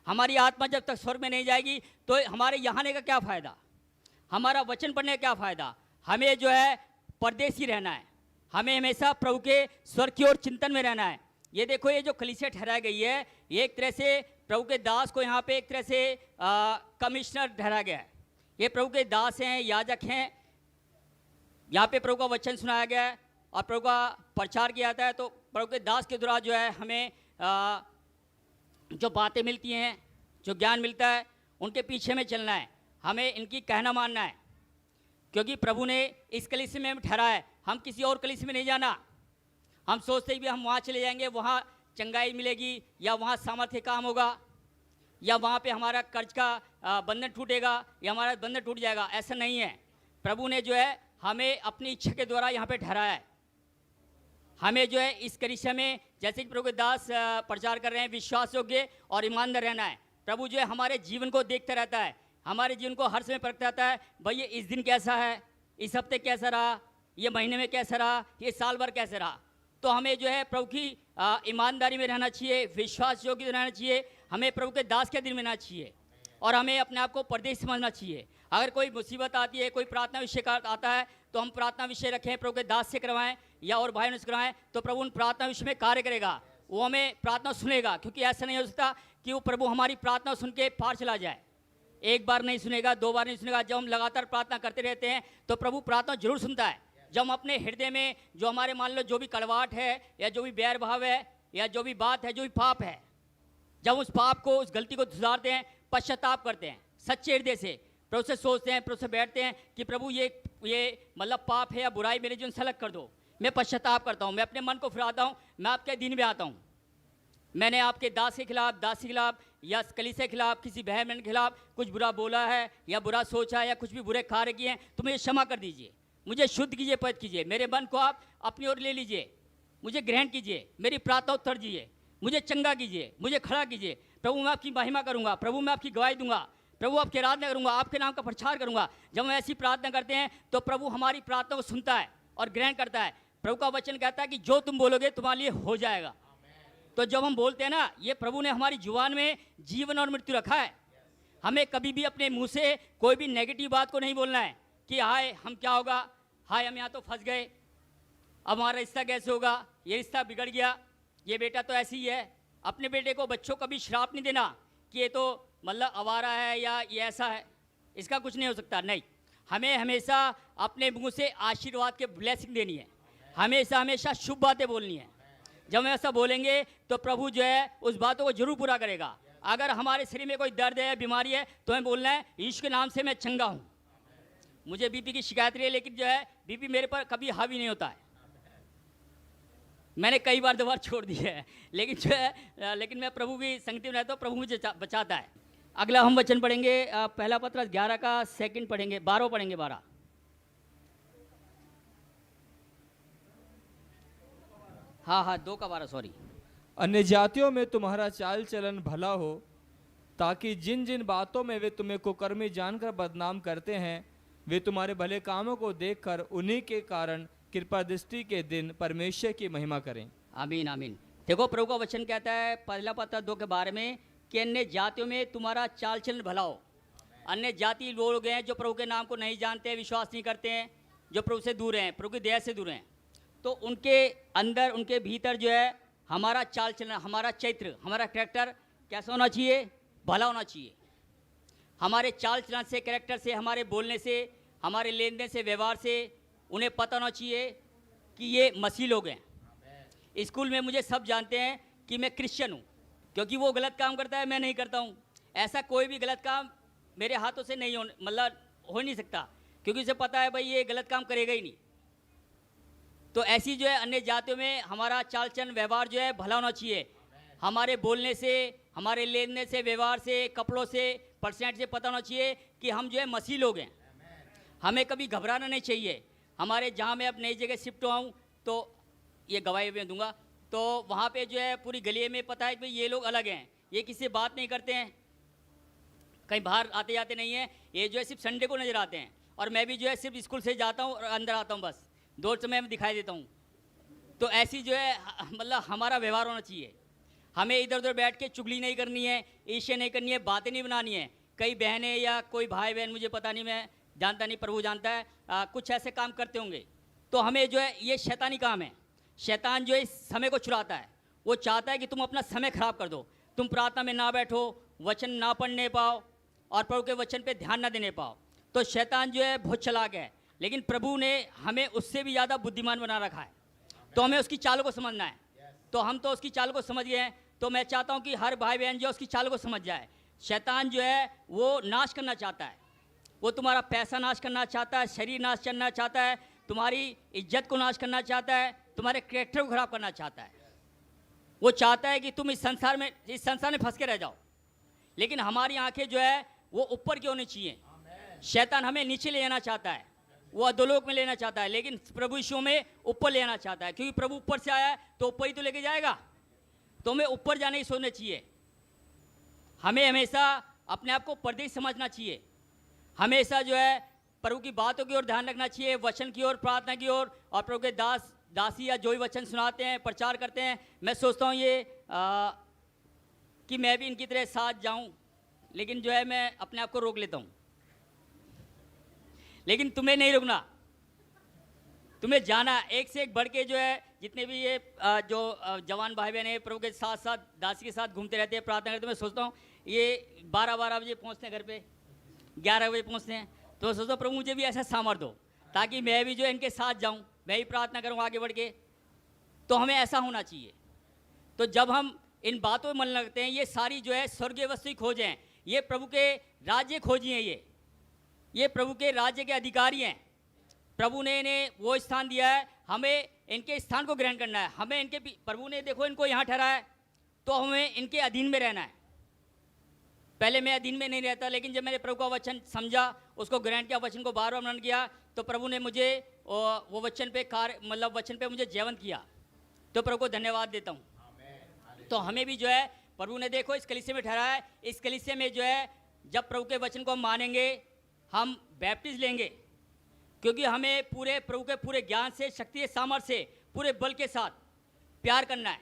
हमारी आत्मा जब तक स्वर्ग में नहीं जाएगी तो हमारे यहाँ आने का क्या फ़ायदा, हमारा वचन पढ़ने का क्या फ़ायदा। हमें जो है परदेसी रहना है, हमें हमेशा प्रभु के स्वर्ग की ओर चिंतन में रहना है। ये देखो, ये जो कलीसिया ठहराई गई है, ये एक तरह से प्रभु के दास को यहाँ पे एक तरह से कमिश्नर ठहराया गया है। ये प्रभु के दास हैं, याजक हैं, यहाँ पे प्रभु का वचन सुनाया गया है और प्रभु का प्रचार किया जाता है। तो प्रभु के दास के द्वारा जो है हमें जो बातें मिलती हैं, जो ज्ञान मिलता है, उनके पीछे में चलना है, हमें इनकी कहना मानना है, क्योंकि प्रभु ने इस कलीसिया में ठहराया है। हम किसी और कलीसिया में नहीं जाना। हम सोचते ही भी हम वहाँ चले जाएंगे, वहाँ चंगाई मिलेगी, या वहाँ सामर्थ्य काम होगा, या वहाँ पे हमारा कर्ज का बंधन टूटेगा, या हमारा बंधन टूट जाएगा। ऐसा नहीं है। प्रभु ने जो है हमें अपनी इच्छा के द्वारा यहाँ पे ठहराया है। हमें जो है इस कलीसिया में, जैसे कि प्रभु के दास प्रचार कर रहे हैं, विश्वास योग्य और ईमानदार रहना है। प्रभु जो है हमारे जीवन को देखता रहता है, हमारे जीवन को हर समय परखता रहता है। भैया इस दिन कैसा है, इस हफ्ते कैसा रहा, ये महीने में कैसा रहा, ये साल भर कैसा रहा। तो हमें जो है प्रभु की ईमानदारी में रहना चाहिए, विश्वास योग्य रहना चाहिए, हमें प्रभु के दास के दिन में रहना चाहिए, और हमें अपने आप को परदेश समझना चाहिए। अगर कोई मुसीबत आती है, कोई प्रार्थना विषय का आता है, तो हम प्रार्थना विषय रखें, प्रभु के दास से करवाएं या और भाइयों से करवाएं, तो प्रभु उन प्रार्थना विषय में कार्य करेगा, वो हमें प्रार्थना सुनेगा। क्योंकि ऐसा नहीं हो सकता कि वो प्रभु हमारी प्रार्थना सुन के पार चला जाए। एक बार नहीं सुनेगा, 2 बार नहीं सुनेगा। जब हम लगातार प्रार्थना करते रहते हैं तो प्रभु प्रार्थना जरूर सुनता है। जब हम अपने हृदय में जो हमारे मान लो जो भी कड़वाहट है या जो भी बैर भाव है या जो भी बात है, जो भी पाप है, जब उस पाप को, उस गलती को सुधारते हैं, पश्चाताप करते हैं सच्चे हृदय से, प्रभु से सोचते हैं, प्रभु से बैठते हैं कि प्रभु ये मतलब पाप है या बुराई मेरे जीवन से अलग कर दो, मैं पश्चाताप करता हूँ, मैं अपने मन को फिराता हूँ, मैं आपके दिन में आता हूँ, मैंने आपके दास के खिलाफ, दासी के खिलाफ या कलीसिया के खिलाफ, किसी बहन बहन के खिलाफ कुछ बुरा बोला है या बुरा सोचा है या कुछ भी बुरे कार्य किए हैं, तो मुझे क्षमा कर दीजिए, मुझे शुद्ध कीजिए, पवित्र कीजिए, मेरे मन को आप अपनी ओर ले लीजिए, मुझे ग्रहण कीजिए, मेरी प्रार्थना उत्तर दीजिए, मुझे चंगा कीजिए, मुझे खड़ा कीजिए। प्रभु मैं आपकी महिमा करूँगा, प्रभु मैं आपकी गवाही दूंगा, प्रभु आपकी आराधना करूँगा, आपके नाम का प्रचार करूँगा। जब हम ऐसी प्रार्थना करते हैं तो प्रभु हमारी प्रार्थना को सुनता है और ग्रहण करता है। प्रभु का वचन कहता है कि जो तुम बोलोगे तुम्हारे लिए हो जाएगा। तो जब हम बोलते हैं ना, ये प्रभु ने हमारी जुबान में जीवन और मृत्यु रखा है। हमें कभी भी अपने मुंह से कोई भी नेगेटिव बात को नहीं बोलना है कि हाय हम क्या होगा, हाय हम यहाँ तो फंस गए, अब हमारा रिश्ता कैसे होगा, ये रिश्ता बिगड़ गया, ये बेटा तो ऐसी ही है। अपने बेटे को, बच्चों को कभी श्राप नहीं देना कि ये तो मतलब आवारा है या ये ऐसा है, इसका कुछ नहीं हो सकता। नहीं, हमें हमेशा अपने मुंह से आशीर्वाद के ब्लेसिंग देनी है, हमेशा हमेशा शुभ बातें बोलनी है। जब हम ऐसा बोलेंगे तो प्रभु जो है उस बातों को जरूर पूरा करेगा। अगर हमारे शरीर में कोई दर्द है, बीमारी है, तो हमें बोलना है यीशु के नाम से मैं चंगा हूँ। मुझे बीपी की शिकायत रही है, लेकिन जो है बीपी मेरे पर कभी हावी नहीं होता है। मैंने कई बार 2 बार छोड़ दिया है, लेकिन जो है लेकिन मैं प्रभु की संगति में रहता हूँ, प्रभु मुझे बचाता है। अगला हम वचन पढ़ेंगे पहला पत्रस 11 का 2 पढ़ेंगे, 12 पढ़ेंगे, 12। हाँ 2 का 12, सॉरी। अन्य जातियों में तुम्हारा चाल चलन भला हो, ताकि जिन जिन बातों में वे तुम्हें कुकर्मी जानकर बदनाम करते हैं, वे तुम्हारे भले कामों को देखकर उन्हीं के कारण कृपा दृष्टि के दिन परमेश्वर की महिमा करें। आमीन आमीन। देखो प्रभु का वचन कहता है पहला पत्र 2 के बारे में कि अन्य जातियों में तुम्हारा चाल चलन भला हो। अन्य जाति लोग हैं जो प्रभु के नाम को नहीं जानते, विश्वास नहीं करते हैं, जो प्रभु से दूर हैं, प्रभु की दया से दूर हैं, तो उनके अंदर, उनके भीतर जो है हमारा चाल चलन, हमारा चरित्र, हमारा कैरेक्टर कैसा होना चाहिए, भला होना चाहिए। हमारे चाल चलन से, कैरेक्टर से, हमारे बोलने से, हमारे लेन देन से, व्यवहार से उन्हें पता होना चाहिए कि ये मसीह लोग हैं। स्कूल में मुझे सब जानते हैं कि मैं क्रिश्चियन हूँ, क्योंकि वो गलत काम करता है, मैं नहीं करता हूँ। ऐसा कोई भी गलत काम मेरे हाथों से नहीं हो नहीं सकता, क्योंकि उसे पता है भाई ये गलत काम करेगा ही नहीं। तो ऐसी जो है अन्य जातियों में हमारा चाल चलन, व्यवहार जो है भला होना चाहिए। हमारे बोलने से, हमारे लेन देन से, व्यवहार से, कपड़ों से, परसेंट से पता होना चाहिए कि हम जो है मसीह लोग हैं। हमें कभी घबराना नहीं चाहिए। हमारे जहाँ मैं अब नई जगह शिफ्ट हुआ हूँ, तो ये गवाही में दूंगा, तो वहाँ पे जो है पूरी गली में पता है कि भाई ये लोग अलग हैं, ये किसी से बात नहीं करते हैं, कहीं बाहर आते जाते नहीं हैं, ये जो है सिर्फ संडे को नज़र आते हैं। और मैं भी जो है सिर्फ स्कूल से जाता हूँ और अंदर आता हूँ, बस 2 समय में दिखाई देता हूँ। तो ऐसी जो है मतलब हमारा व्यवहार होना चाहिए। हमें इधर उधर बैठ के चुगली नहीं करनी है, ईर्ष्या नहीं करनी है, बातें नहीं बनानी है। कई बहनें या कोई भाई बहन, मुझे पता नहीं, मैं जानता नहीं, प्रभु जानता है, कुछ ऐसे काम करते होंगे। तो हमें जो है ये शैतानी काम है। शैतान जो है इस समय को चुराता है, वो चाहता है कि तुम अपना समय खराब कर दो, तुम प्रार्थना में ना बैठो, वचन ना पढ़ने पाओ और प्रभु के वचन पे ध्यान ना देने पाओ। तो शैतान जो है बहुत चालाक है, लेकिन प्रभु ने हमें उससे भी ज़्यादा बुद्धिमान बना रखा है। तो हमें उसकी चालों को समझना है। तो हम तो उसकी चालों को समझ गए हैं, तो मैं चाहता हूँ कि हर भाई बहन जो उसकी चालों को समझ जाए। शैतान जो है वो नाश करना चाहता है, वो तुम्हारा पैसा नाश करना चाहता है, शरीर नाश करना चाहता है, तुम्हारी इज्जत को नाश करना चाहता है, तुम्हारे कैरेक्टर को खराब करना चाहता है। वो चाहता है कि तुम इस संसार में फंस के रह जाओ। लेकिन हमारी आंखें जो है वो ऊपर की होनी चाहिए। शैतान हमें नीचे ले जाना चाहता है, वो अधोलोक में लेना चाहता है, लेकिन प्रभु यीशु में ऊपर ले आना चाहता है, क्योंकि प्रभु ऊपर से आया है तो ऊपर ही तो लेके जाएगा। तो हमें ऊपर जाने की सोचना चाहिए। हमें हमेशा अपने आप को परदेश समझना चाहिए। हमेशा जो है प्रभु की बातों की ओर ध्यान रखना चाहिए, वचन की ओर, प्रार्थना की ओर, और प्रभु के दासी या जो भी वचन सुनाते हैं, प्रचार करते हैं, मैं सोचता हूँ ये कि मैं भी इनकी तरह साथ जाऊँ, लेकिन जो है मैं अपने आप को रोक लेता हूँ। लेकिन तुम्हें नहीं रुकना, तुम्हें जाना एक से एक बढ़ के जो है, जितने भी ये जवान भाई बहन है प्रभु के साथ साथ दासी के साथ घूमते रहते हैं, प्रार्थना करते हैं। मैं सोचता हूँ ये 12 बजे पहुँचते हैं घर पे, 11 बजे पहुँचते हैं, तो मैं सोचता हूँ प्रभु मुझे भी ऐसा सामर्थ्य दो ताकि मैं भी जो है इनके साथ जाऊँ, मैं भी प्रार्थना करूँ आगे बढ़ के। तो हमें ऐसा होना चाहिए। तो जब हम इन बातों में मन लगते हैं, ये सारी जो है स्वर्गीय वस्तु की खोज हैं, ये प्रभु के राज्य खोजी हैं, ये प्रभु के राज्य के अधिकारी हैं। प्रभु ने इन्हें वो स्थान दिया है, हमें इनके स्थान को ग्रहण करना है। हमें इनके प्रभु ने देखो इनको यहाँ ठहराया है, तो हमें इनके अधीन में रहना है। पहले मैं अधीन में नहीं रहता, लेकिन जब मैंने प्रभु का वचन समझा, उसको ग्रहण किया, वचन को बार बार मनन किया, तो प्रभु ने मुझे वो वचन पे मतलब वचन पे मुझे जीवंत किया। तो प्रभु को धन्यवाद देता हूँ। तो हमें भी जो है प्रभु ने देखो इस कलीसिया में ठहराया है। इस कलीसिया में जो है जब प्रभु के वचन को हम मानेंगे, हम बैप्टिज लेंगे, क्योंकि हमें पूरे प्रभु के पूरे ज्ञान से, शक्ति, सामर्थ्य से, पूरे बल के साथ प्यार करना है।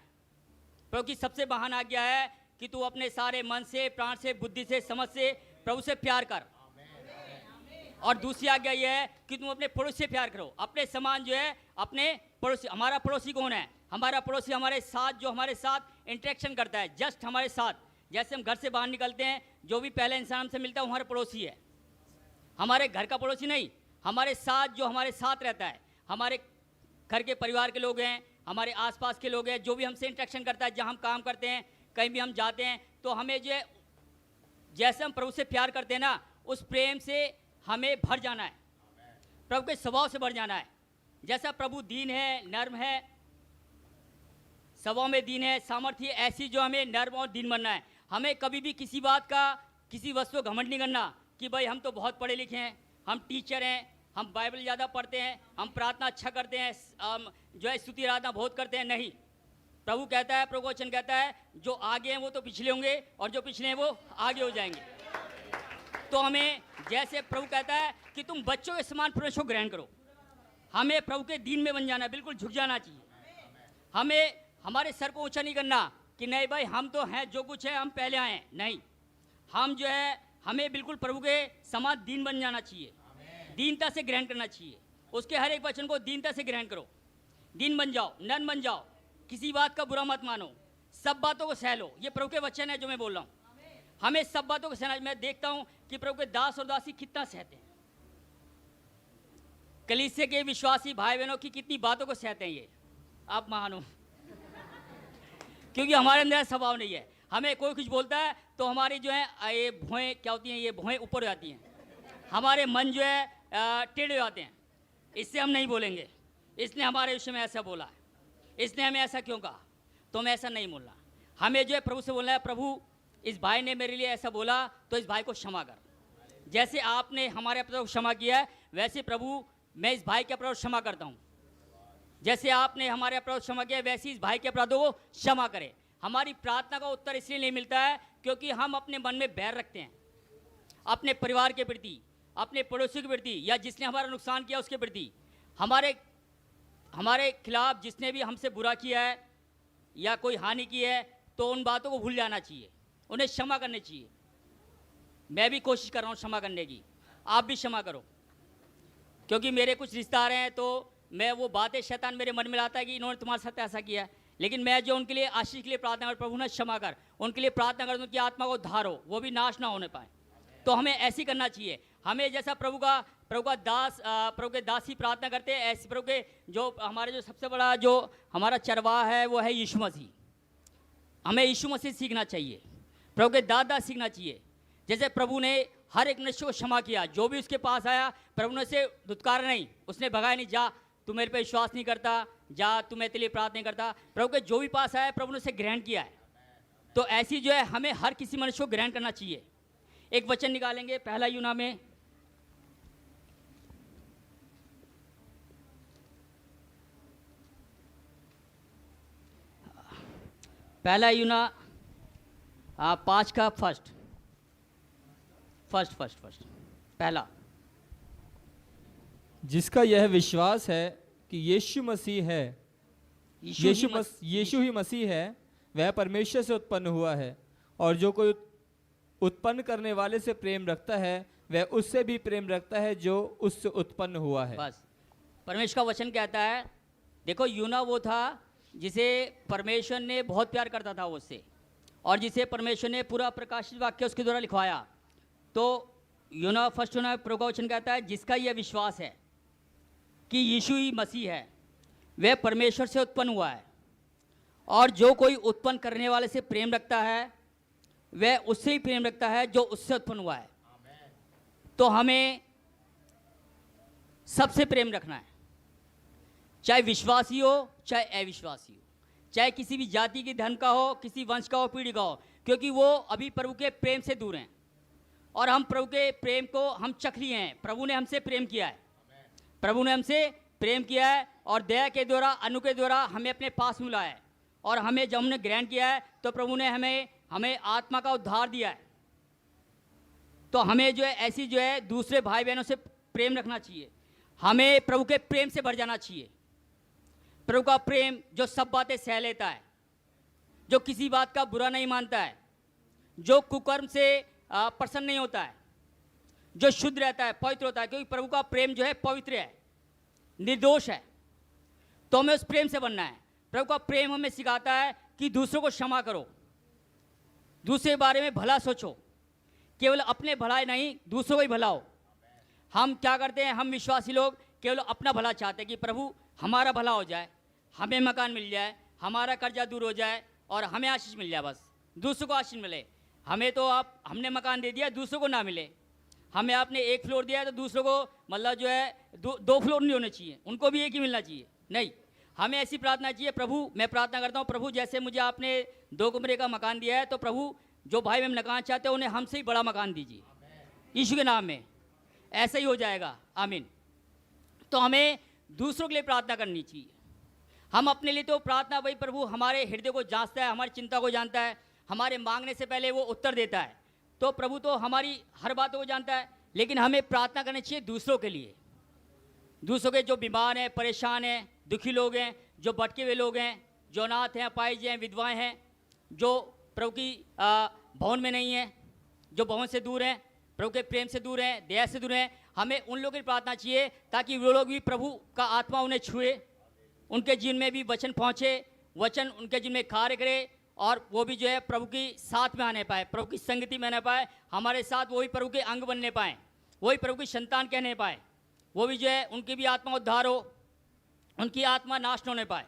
प्रभु की सबसे महान आज्ञा है कि तू अपने सारे मन से, प्राण से, बुद्धि से, समझ से प्रभु से प्यार कर। और दूसरी आज्ञा यह है कि तुम अपने पड़ोसी से प्यार करो। अपने समान जो है अपने पड़ोसी। हमारा पड़ोसी कौन है? हमारा पड़ोसी हमारे साथ, जो हमारे साथ इंटरेक्शन करता है, जस्ट हमारे साथ। जैसे हम घर से बाहर निकलते हैं, जो भी पहले इंसान हमसे मिलता है वो हमारा पड़ोसी है। हमारे घर का पड़ोसी नहीं, हमारे साथ जो हमारे साथ रहता है, हमारे घर के परिवार के लोग हैं, हमारे आसपास के लोग हैं, जो भी हमसे इंटरेक्शन करता है, जहाँ हम काम करते हैं, कहीं भी हम जाते हैं, तो हमें जो है जैसे हम प्रभु से प्यार करते हैं ना, उस प्रेम से हमें भर जाना है, प्रभु के स्वभाव से भर जाना है। जैसा प्रभु दीन है, नर्म है, स्वभाव में दीन है, सामर्थ्य, ऐसी जो हमें नर्म और दीन बनना है। हमें कभी भी किसी बात का, किसी वस्तु का घमंड नहीं करना कि भाई हम तो बहुत पढ़े लिखे हैं, हम टीचर हैं, हम बाइबल ज़्यादा पढ़ते हैं, हम प्रार्थना अच्छा करते हैं, हम जो है स्तुति आराधना बहुत करते हैं। नहीं, प्रभु कहता है, प्रभु वचन कहता है, जो आगे हैं वो तो पिछले होंगे और जो पिछले हैं वो आगे हो जाएंगे। तो हमें जैसे प्रभु कहता है कि तुम बच्चों के समान परमेश्वर को ग्रहण करो, हमें प्रभु के दीन में बन जाना है, बिल्कुल झुक जाना चाहिए। हमें हमारे सर को ऊंचा नहीं करना कि नहीं भाई हम तो हैं, जो कुछ है हम पहले आए हैं। नहीं, हम जो है हमें बिल्कुल प्रभु के समान दीन बन जाना चाहिए, दीनता से ग्रहण करना चाहिए। उसके हर एक वचन को दीनता से ग्रहण करो, दीन बन जाओ, नन बन जाओ, किसी बात का बुरा मत मानो, सब बातों को सह लो। ये प्रभु के वचन है जो मैं बोल रहा हूँ। हमें सब बातों को सहना। मैं देखता हूँ कि प्रभु के दास और दासी कितना सहते हैं, कलीसिया के विश्वासी भाई बहनों की कितनी बातों को सहते हैं। ये आप मानो, क्योंकि हमारे अंदर स्वभाव नहीं है। हमें कोई कुछ बोलता है तो हमारी जो है ये भौहें क्या होती हैं, ये भौहें ऊपर हो जाती हैं, हमारे मन जो है टेढ़े हो जाते हैं। इससे हम नहीं बोलेंगे, इसने हमारे विषय में ऐसा बोला है, इसने हमें ऐसा क्यों कहा, तो हमें ऐसा नहीं बोलना। हमें जो है प्रभु से बोलना है, प्रभु इस भाई ने मेरे लिए ऐसा बोला तो इस भाई को क्षमा कर। जैसे आपने हमारे अपराधों को क्षमा किया है, वैसे प्रभु मैं इस भाई के अपराध को क्षमा करता हूँ। जैसे आपने हमारे अपराध क्षमा किया, वैसे इस भाई के अपराधों को क्षमा करें। हमारी प्रार्थना का उत्तर इसलिए नहीं मिलता है क्योंकि हम अपने मन में बैर रखते हैं, अपने परिवार के प्रति, अपने पड़ोसियों के प्रति, या जिसने हमारा नुकसान किया उसके प्रति, हमारे खिलाफ जिसने भी हमसे बुरा किया है या कोई हानि की है, तो उन बातों को भूल जाना चाहिए, उन्हें क्षमा करनी चाहिए। मैं भी कोशिश कर रहा हूँ क्षमा करने की, आप भी क्षमा करो। क्योंकि मेरे कुछ रिश्तेदार हैं, तो मैं वो बातें शैतान मेरे मन में लाता है कि इन्होंने तुम्हारे साथ ऐसा किया है, लेकिन मैं जो उनके लिए आशीष के लिए प्रार्थना कर, प्रभु ने क्षमा कर, उनके लिए प्रार्थना कर, उनकी आत्मा को धारो, वो भी नाश ना होने पाए। तो हमें ऐसी करना चाहिए। हमें जैसा प्रभु के दासी प्रार्थना करते हैं, ऐसे प्रभु के जो हमारे जो सबसे बड़ा जो हमारा चरवाहा है वो है यीशु मसीह। हमें यीशु मसीह सीखना चाहिए, प्रभु के दादा सीखना चाहिए। जैसे प्रभु ने हर एक मनुष्य को क्षमा किया, जो भी उसके पास आया प्रभु ने उसे धुतकारा नहीं, उसने भगाया नहीं, जा तू मेरे पे विश्वास नहीं करता, जा तू मेरे लिए प्रार्थना नहीं करता। प्रभु के जो भी पास आया प्रभु ने उसे ग्रहण किया है। तो ऐसी जो है हमें हर किसी मनुष्य को ग्रहण करना चाहिए। एक वचन निकालेंगे पहला यूना में, पहला यूना 5 का फर्स्ट पहला। जिसका यह विश्वास है कि यीशु मसीह है, यीशु ही मसीह है, वह परमेश्वर से उत्पन्न हुआ है, और जो कोई उत्पन्न करने वाले से प्रेम रखता है वह उससे भी प्रेम रखता है जो उससे उत्पन्न हुआ है। बस परमेश्वर का वचन कहता है, देखो यूना वो था जिसे परमेश्वर ने बहुत प्यार करता था उससे, और जिसे परमेश्वर ने पूरा प्रकाशित वाक्य उसके द्वारा लिखवाया। तो यूना फर्स्ट यूना प्रभु का वचन कहता है, जिसका यह विश्वास है कि यीशु ही मसीह है, वह परमेश्वर से उत्पन्न हुआ है, और जो कोई उत्पन्न करने वाले से प्रेम रखता है वह उससे ही प्रेम रखता है जो उससे उत्पन्न हुआ है। तो हमें सबसे प्रेम रखना है, चाहे विश्वासी हो चाहे अविश्वासी हो, चाहे किसी भी जाति की धर्म का हो, किसी वंश का हो, पीढ़ी का हो, क्योंकि वो अभी प्रभु के प्रेम से दूर हैं और हम प्रभु के प्रेम को हम चख लिए हैं। प्रभु ने हमसे प्रेम किया है, प्रभु ने हमसे प्रेम किया है और दया के द्वारा, अनु के द्वारा हमें अपने पास मिला है, और हमें जब हमने ग्रहण किया है तो प्रभु ने हमें आत्मा का उद्धार दिया है। तो हमें जो है ऐसी जो है दूसरे भाई बहनों से प्रेम रखना चाहिए, हमें प्रभु के प्रेम से भर जाना चाहिए। प्रभु का प्रेम जो सब बातें सह लेता है, जो किसी बात का बुरा नहीं मानता है, जो कुकर्म से प्रसन्न नहीं होता है, जो शुद्ध रहता है, पवित्र होता है, क्योंकि प्रभु का प्रेम जो है पवित्र है, निर्दोष है। तो हमें उस प्रेम से बनना है। प्रभु का प्रेम हमें सिखाता है कि दूसरों को क्षमा करो, दूसरे के बारे में भला सोचो, केवल अपने भलाई नहीं दूसरों को ही भला हो। हम क्या करते हैं, हम विश्वासी लोग केवल अपना भला चाहते हैं कि प्रभु हमारा भला हो जाए, हमें मकान मिल जाए, हमारा कर्जा दूर हो जाए और हमें आशीष मिल जाए, बस दूसरों को आशीष मिले। हमें तो आप हमने मकान दे दिया, दूसरों को ना मिले। हमें आपने एक फ्लोर दिया है तो दूसरों को मतलब जो है दो फ्लोर नहीं होने चाहिए, उनको भी एक ही मिलना चाहिए। नहीं, हमें ऐसी प्रार्थना चाहिए, प्रभु मैं प्रार्थना करता हूँ प्रभु जैसे मुझे आपने 2 कमरे का मकान दिया है, तो प्रभु जो भाई बहन मकान चाहते हैं उन्हें हमसे ही बड़ा मकान दीजिए यीशु के नाम में। ऐसा ही हो जाएगा, आमीन। तो हमें दूसरों के लिए प्रार्थना करनी चाहिए। हम अपने लिए तो प्रार्थना, भाई प्रभु हमारे हृदय को जांचता है, हमारी चिंता को जानता है, हमारे मांगने से पहले वो उत्तर देता है। तो प्रभु तो हमारी हर बातों को जानता है, लेकिन हमें प्रार्थना करनी चाहिए दूसरों के लिए, दूसरों के जो बीमार हैं, परेशान हैं, दुखी लोग हैं, जो भटके हुए लोग हैं, जो अनाथ हैं, अपाहिज हैं, विधवाएं हैं, जो प्रभु की भवन में नहीं हैं, जो भवन से दूर हैं, प्रभु के प्रेम से दूर हैं, दया से दूर हैं। हमें उन लोगों की प्रार्थना चाहिए ताकि वो लोग भी प्रभु का आत्मा उन्हें छुए, उनके जीवन में भी वचन पहुँचे, वचन उनके जीवन में कार्य करे, और वो भी जो है प्रभु की साथ में आने पाए, प्रभु की संगति में आने पाए, हमारे साथ वही प्रभु के अंग बनने पाए, वही प्रभु की संतान कहने पाए, वो भी जो है उनकी भी आत्मा उद्धार हो, उनकी आत्मा नाश न होने पाए।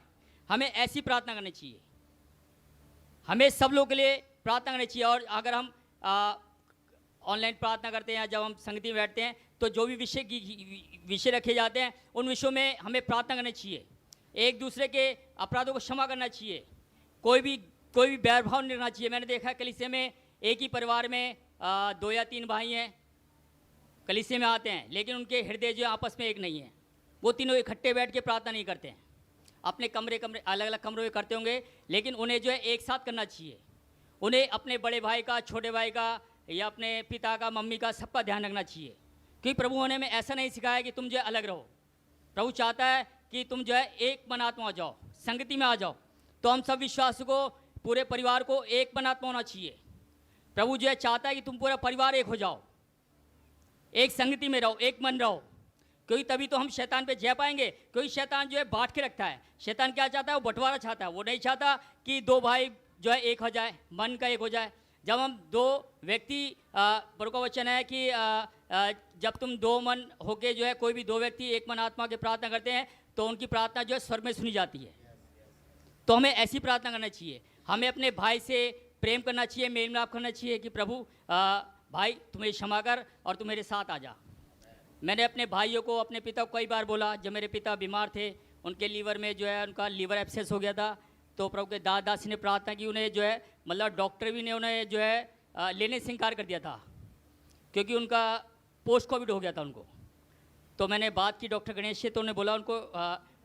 हमें ऐसी प्रार्थना करनी चाहिए, हमें सब लोगों के लिए प्रार्थना करनी चाहिए। और अगर हम ऑनलाइन प्रार्थना करते हैं, जब हम संगति में बैठते हैं, तो जो भी विषय रखे जाते हैं उन विषयों में हमें प्रार्थना करनी चाहिए। एक दूसरे के अपराधों को क्षमा करना चाहिए, कोई भी बैरभाव नहीं रखना चाहिए। मैंने देखा है कलीसिया में एक ही परिवार में 2 या 3 भाई हैं, कलीसिया में आते हैं, लेकिन उनके हृदय जो आपस में एक नहीं है। वो तीनों इकट्ठे बैठ के प्रार्थना नहीं करते हैं, अपने कमरे अलग अलग कमरों में करते होंगे, लेकिन उन्हें जो है एक साथ करना चाहिए। उन्हें अपने बड़े भाई का, छोटे भाई का, या अपने पिता का, मम्मी का, सबका ध्यान रखना चाहिए, क्योंकि प्रभु ने हमें ऐसा नहीं सिखाया कि तुम जो है अलग रहो। प्रभु चाहता है कि तुम जो है एक मन आत्मा हो जाओ, संगति में आ जाओ। तो हम सब विश्वास को, पूरे परिवार को एक मन आत्मा होना चाहिए। प्रभु जो है चाहता है कि तुम पूरा परिवार एक हो जाओ, एक संगति में रहो, एक मन रहो, क्योंकि तभी तो हम शैतान पे जय पाएंगे। क्योंकि शैतान जो है बांट के रखता है। शैतान क्या चाहता है, वो बंटवारा चाहता है। वो नहीं चाहता कि 2 भाई जो है एक हो जाए, मन का एक हो जाए। जब हम 2 व्यक्ति, प्रभु का वचन है कि जब तुम 2 मन होके जो है कोई भी 2 व्यक्ति एक मन आत्मा के प्रार्थना करते हैं, तो उनकी प्रार्थना जो है स्वर्ग में सुनी जाती है। तो हमें ऐसी प्रार्थना करना चाहिए। हमें अपने भाई से प्रेम करना चाहिए, मेल मिलाप करना चाहिए कि प्रभु भाई तुम्हें क्षमा कर और तुम मेरे साथ आ जा। मैंने अपने भाइयों को, अपने पिता को कई बार बोला, जब मेरे पिता बीमार थे, उनके लीवर में जो है उनका लीवर एब्सेस हो गया था, तो प्रभु के दासी ने प्रार्थना की। उन्हें जो है मतलब डॉक्टर भी ने उन्हें जो है लेने से इनकार कर दिया था, क्योंकि उनका पोस्ट कोविड हो गया था उनको। तो मैंने बात की डॉक्टर गणेश से, तो उन्हें बोला उनको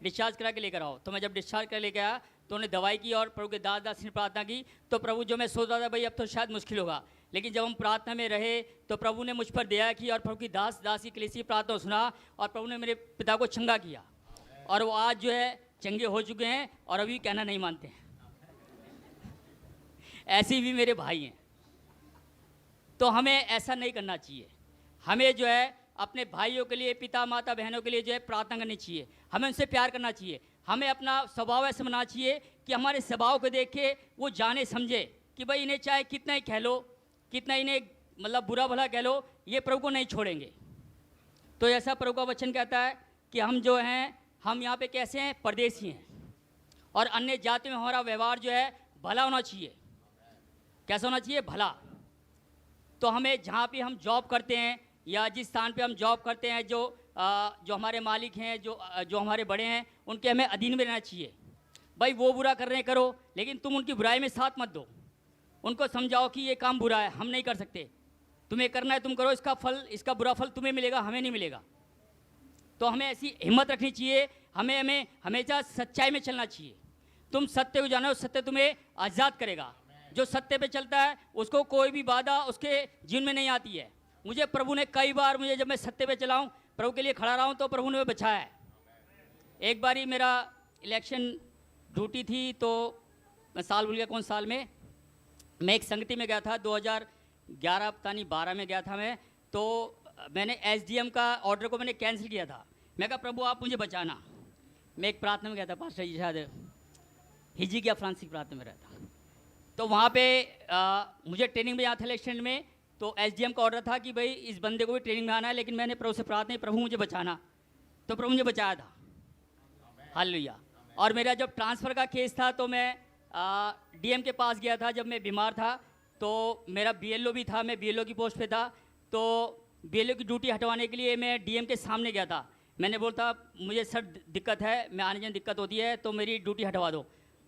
डिस्चार्ज करा के लेकर आओ। तो मैं जब डिस्चार्ज कर लेकर आया तो उन्हें दवाई की और प्रभु के दास ने प्रार्थना की। तो प्रभु, जो मैं सोच रहा था भाई अब तो शायद मुश्किल होगा, लेकिन जब हम प्रार्थना में रहे तो प्रभु ने मुझ पर दया की और प्रभु की दासी कलीसिया की प्रार्थना सुना, और प्रभु ने मेरे पिता को चंगा किया, और वो आज जो है चंगे हो चुके हैं और अभी कहना नहीं मानते हैं। ऐसे भी मेरे भाई हैं। तो हमें ऐसा नहीं करना चाहिए। हमें जो है अपने भाइयों के लिए, पिता माता बहनों के लिए जो है प्रार्थना करनी चाहिए, हमें उनसे प्यार करना चाहिए, हमें अपना स्वभाव ऐसे बनाना चाहिए कि हमारे स्वभाव को देख के वो जाने समझे कि भाई इन्हें चाहे कितना ही कह लो, कितना इन्हें मतलब बुरा भला कह लो, ये प्रभु को नहीं छोड़ेंगे। तो ऐसा प्रभु का वचन कहता है कि हम जो हैं, हम यहाँ पे कैसे हैं, परदेसी हैं, और अन्य जाति में हमारा व्यवहार जो है भला होना चाहिए। कैसा होना चाहिए? भला। तो हमें जहाँ भी हम जॉब करते हैं या जिस स्थान पे हम जॉब करते हैं, जो हमारे मालिक हैं, जो हमारे बड़े हैं, उनके हमें अधीन में रहना चाहिए। भाई वो बुरा कर रहे हैं करो, लेकिन तुम उनकी बुराई में साथ मत दो, उनको समझाओ कि ये काम बुरा है, हम नहीं कर सकते, तुम्हें करना है तुम करो, इसका बुरा फल तुम्हें मिलेगा, हमें नहीं मिलेगा। तो हमें ऐसी हिम्मत रखनी चाहिए, हमें हमेशा सच्चाई में चलना चाहिए। तुम सत्य को जानो, सत्य तुम्हें आज़ाद करेगा। जो सत्य पे चलता है उसको कोई भी बाधा उसके जीवन में नहीं आती है। मुझे प्रभु ने कई बार, जब मैं सत्य पे चला हूँ, प्रभु के लिए खड़ा रहा हूँ, तो प्रभु ने मुझे बचाया है। एक बारी मेरा इलेक्शन ड्यूटी थी, तो मैं साल भूल गया कौन साल में, मैं एक संगति में गया था, 2011 पता नहीं 12 में गया था मैं। तो मैंने SDM का ऑर्डर को मैंने कैंसिल किया था। मैं कहा प्रभु आप मुझे बचाना। मैं एक प्रार्थना में गया था, पास्टर जी शायद हिजी या फ्रांसिक प्रार्थना में रहता। तो वहाँ पे मुझे ट्रेनिंग में यहाँ था इलेक्शन में, तो SDM का ऑर्डर था कि भाई इस बंदे को भी ट्रेनिंग में आना है, लेकिन मैंने प्रभु से प्रार्थना, प्रभु मुझे बचाना। तो प्रभु मुझे बचाया था, हालेलुया। और मेरा जब ट्रांसफ़र का केस था, तो मैं DM के पास गया था जब मैं बीमार था। तो मेरा BLO भी था, मैं BLO की पोस्ट पे था। तो BLO की ड्यूटी हटवाने के लिए मैं DM के सामने गया था। मैंने बोलता मुझे सर दिक्कत है, मैं आने जाने दिक्कत होती है, तो मेरी ड्यूटी हटवा दो।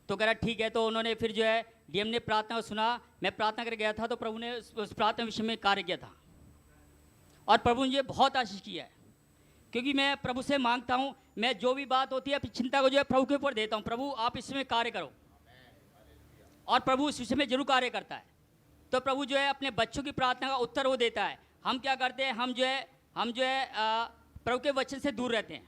तो कह रहा ठीक है। तो उन्होंने फिर जो है DM ने प्रार्थना सुना, मैं प्रार्थना कर गया था, तो प्रभु ने उस प्रार्थना विषय में कार्य किया था, और प्रभु ने मुझे बहुत आशीष किया है। क्योंकि मैं प्रभु से मांगता हूँ, मैं जो भी बात होती है अपनी चिंता को जो है प्रभु के ऊपर देता हूँ, प्रभु आप इसमें कार्य करो, और प्रभु इस विषय में जरूर कार्य करता है। तो प्रभु जो है अपने बच्चों की प्रार्थना का उत्तर वो देता है। हम क्या करते हैं, हम जो है प्रभु के वचन से दूर रहते हैं।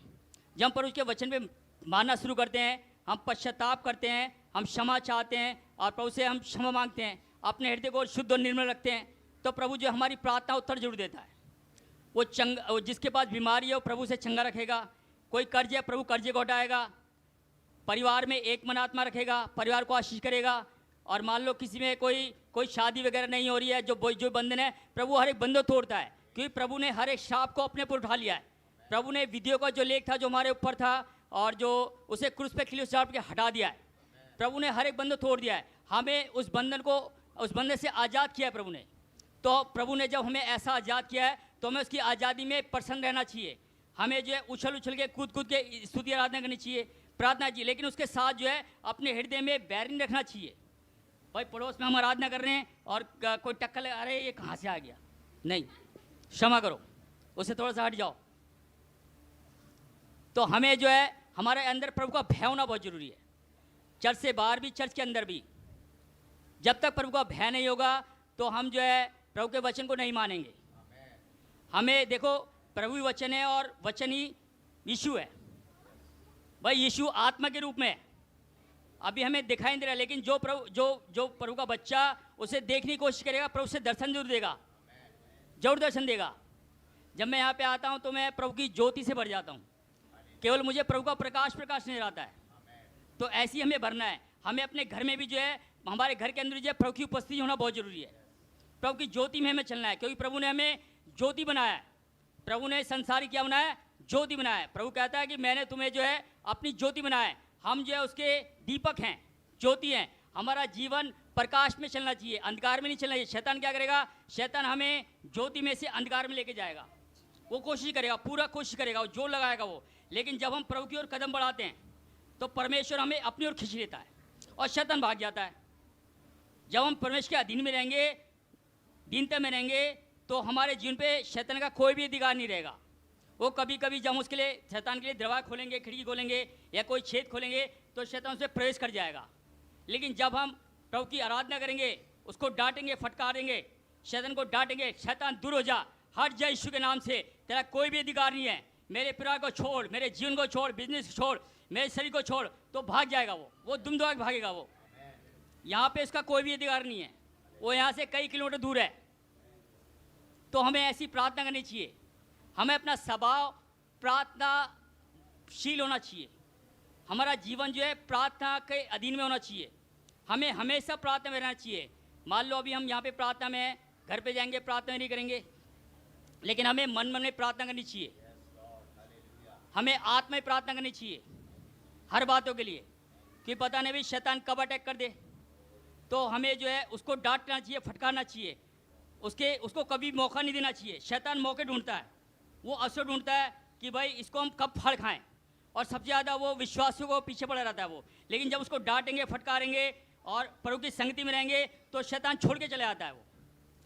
जब हम प्रभु के वचन पे मानना शुरू करते हैं, हम पश्चाताप करते हैं, हम क्षमा चाहते हैं, और प्रभु से हम क्षमा मांगते हैं, अपने हृदय को शुद्ध और निर्मल रखते हैं, तो प्रभु जो हमारी प्रार्थना उत्तर जरूर देता है। वो जिसके पास बीमारी है वो प्रभु से चंगा रखेगा, कोई कर्ज है प्रभु कर्जे को हटाएगा, परिवार में एक मन आत्मा रखेगा, परिवार को आशीष करेगा। और मान लो किसी में कोई शादी वगैरह नहीं हो रही है, जो बंधन है प्रभु हर एक बंधन तोड़ता है, क्योंकि प्रभु ने हर एक शाप को अपने ऊपर उठा लिया है। प्रभु ने विधियों का जो लेख था जो हमारे ऊपर था, और जो उसे क्रूस पे खिली चाप के हटा दिया है। प्रभु ने हर एक बंधन तोड़ दिया है, हमें उस बंधन से आज़ाद किया है प्रभु ने। तो प्रभु ने जब हमें ऐसा आज़ाद किया है, तो हमें उसकी आज़ादी में प्रसन्न रहना चाहिए। हमें जो है उछल के कूद के स्तुति आराधना करनी चाहिए, प्रार्थना चाहिए, लेकिन उसके साथ जो है अपने हृदय में बैर नहीं रखना चाहिए। भाई पड़ोस में हम आराधना कर रहे हैं और कोई टक्कर लगा, अरे ये कहाँ से आ गया, नहीं, क्षमा करो, उससे थोड़ा सा हट जाओ। तो हमें जो है हमारे अंदर प्रभु का भय होना बहुत जरूरी है, चर्च से बाहर भी, चर्च के अंदर भी। जब तक प्रभु का भय नहीं होगा तो हम जो है प्रभु के वचन को नहीं मानेंगे। हमें देखो प्रभु ही वचन है और वचन ही यीशु है। भाई यीशु आत्मा के रूप में अभी हमें दिखाई नहीं दे रहा, लेकिन जो प्रभु का बच्चा उसे देखने की कोशिश करेगा, प्रभु से दर्शन जरूर देगा, जरूर दर्शन देगा। जब मैं यहाँ पे आता हूँ तो मैं प्रभु की ज्योति से भर जाता हूँ, केवल मुझे प्रभु का प्रकाश नजर आता है। तो ऐसे ही हमें भरना है। हमें अपने घर में भी जो है, हमारे घर के अंदर जो है प्रभु की उपस्थिति होना बहुत जरूरी है। प्रभु की ज्योति में हमें चलना है, क्योंकि प्रभु ने हमें ज्योति बनाया है। प्रभु ने संसार क्या बनाया? ज्योति बनाया है। प्रभु कहता है कि मैंने तुम्हें जो है अपनी ज्योति बनाया है। हम जो है उसके दीपक हैं, ज्योति हैं। हमारा जीवन प्रकाश में चलना चाहिए, अंधकार में नहीं चलना चाहिए। शैतान क्या करेगा? शैतान हमें ज्योति में से अंधकार में लेके जाएगा। वो कोशिश करेगा, पूरा कोशिश करेगा, वो जोर लगाएगा वो। लेकिन जब हम प्रभु की ओर कदम बढ़ाते हैं तो परमेश्वर हमें अपनी ओर खींच लेता है और शैतान भाग जाता है। जब हम परमेश्वर के अधीन में रहेंगे, दीनता में रहेंगे, तो हमारे जीवन पे शैतान का कोई भी अधिकार नहीं रहेगा। वो कभी कभी जब उसके लिए, शैतान के लिए दरवाजा खोलेंगे, खिड़की खोलेंगे या कोई छेद खोलेंगे, तो शैतान उसमें प्रवेश कर जाएगा। लेकिन जब हम प्रभु की आराधना करेंगे, उसको डांटेंगे, फटकारेंगे, शैतान को डांटेंगे, शैतान दूर हो जा, हट जा यीशु के नाम से, तेरा कोई भी अधिकार नहीं है, मेरे परिवार को छोड़, मेरे जीवन को छोड़, बिजनेस को छोड़, मेरे शरीर को छोड़, तो भाग जाएगा वो दुम दुआ के भागेगा। वो यहाँ पे इसका कोई भी अधिकार नहीं है, वो यहाँ से कई किलोमीटर दूर है। तो हमें ऐसी प्रार्थना करनी चाहिए। हमें अपना स्वभाव प्रार्थनाशील होना चाहिए। हमारा जीवन जो है प्रार्थना के अधीन में होना चाहिए। हमें हमेशा प्रार्थना में रहना चाहिए। मान लो अभी हम यहाँ पे प्रार्थना में हैं, घर पे जाएंगे प्रार्थना नहीं करेंगे, लेकिन हमें मन मन में प्रार्थना करनी चाहिए। हमें आत्मा में प्रार्थना करनी चाहिए हर बातों के लिए, कि पता नहीं भी शैतान कब अटैक कर दे। तो हमें जो है उसको डांटना चाहिए, फटकारना चाहिए, उसको कभी मौका नहीं देना चाहिए। शैतान मौके ढूंढता है, वो अवसर ढूंढता है कि भाई इसको हम कब फल खाएं, और सबसे ज़्यादा वो विश्वासियों को पीछे पड़ा रहता है वो। लेकिन जब उसको डांटेंगे, फटकारेंगे और प्रभु की संगति में रहेंगे तो शैतान छोड़ के चले आता है वो।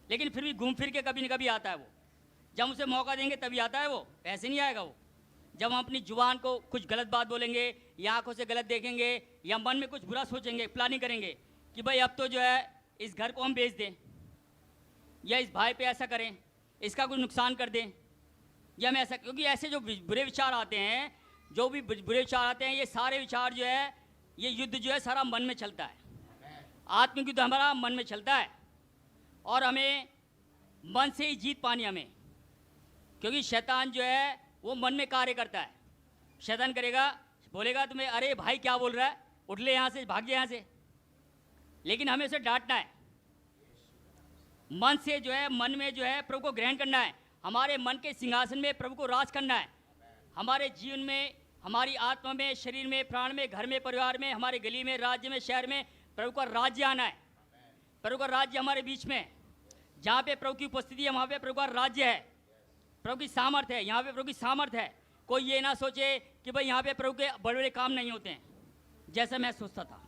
लेकिन फिर भी घूम फिर के कभी न कभी आता है वो। जब उसे मौका देंगे तभी आता है वो, ऐसे नहीं आएगा वो। जब हम अपनी जुबान को कुछ गलत बात बोलेंगे, या आंखों से गलत देखेंगे, या मन में कुछ बुरा सोचेंगे, प्लानिंग करेंगे कि भाई अब तो जो है इस घर को हम बेच दें, या इस भाई पे ऐसा करें, इसका कुछ नुकसान कर दें, या हम ऐसा, क्योंकि ऐसे जो बुरे विचार आते हैं, जो भी बुरे विचार आते हैं, ये सारे विचार जो है, ये युद्ध जो है सारा मन में चलता है। आत्मिक युद्ध हमारा मन में चलता है, और हमें मन से ही जीत पानी हमें, क्योंकि शैतान जो है वो मन में कार्य करता है। शैतान करेगा, बोलेगा तुम्हें, अरे भाई क्या बोल रहा है, उठ ले यहाँ से, भाग जा यहाँ से। लेकिन हमें उसे डांटना है, मन से जो है, मन में जो है प्रभु को ग्रहण करना है। हमारे मन के सिंहासन में प्रभु को राज करना है। हमारे जीवन में, हमारी आत्मा में, शरीर में, प्राण में, घर में, परिवार में, हमारे गली में, राज्य में, शहर में प्रभु का राज्य आना है। प्रभु का राज्य हमारे बीच में, जहाँ पे प्रभु की उपस्थिति है वहाँ पे प्रभु का राज्य है, प्रभु की सामर्थ्य है। यहाँ पे प्रभु की सामर्थ्य है। कोई ये ना सोचे कि भाई यहाँ पे प्रभु के बड़े बड़े काम नहीं होते हैं, जैसा मैं सोचता था।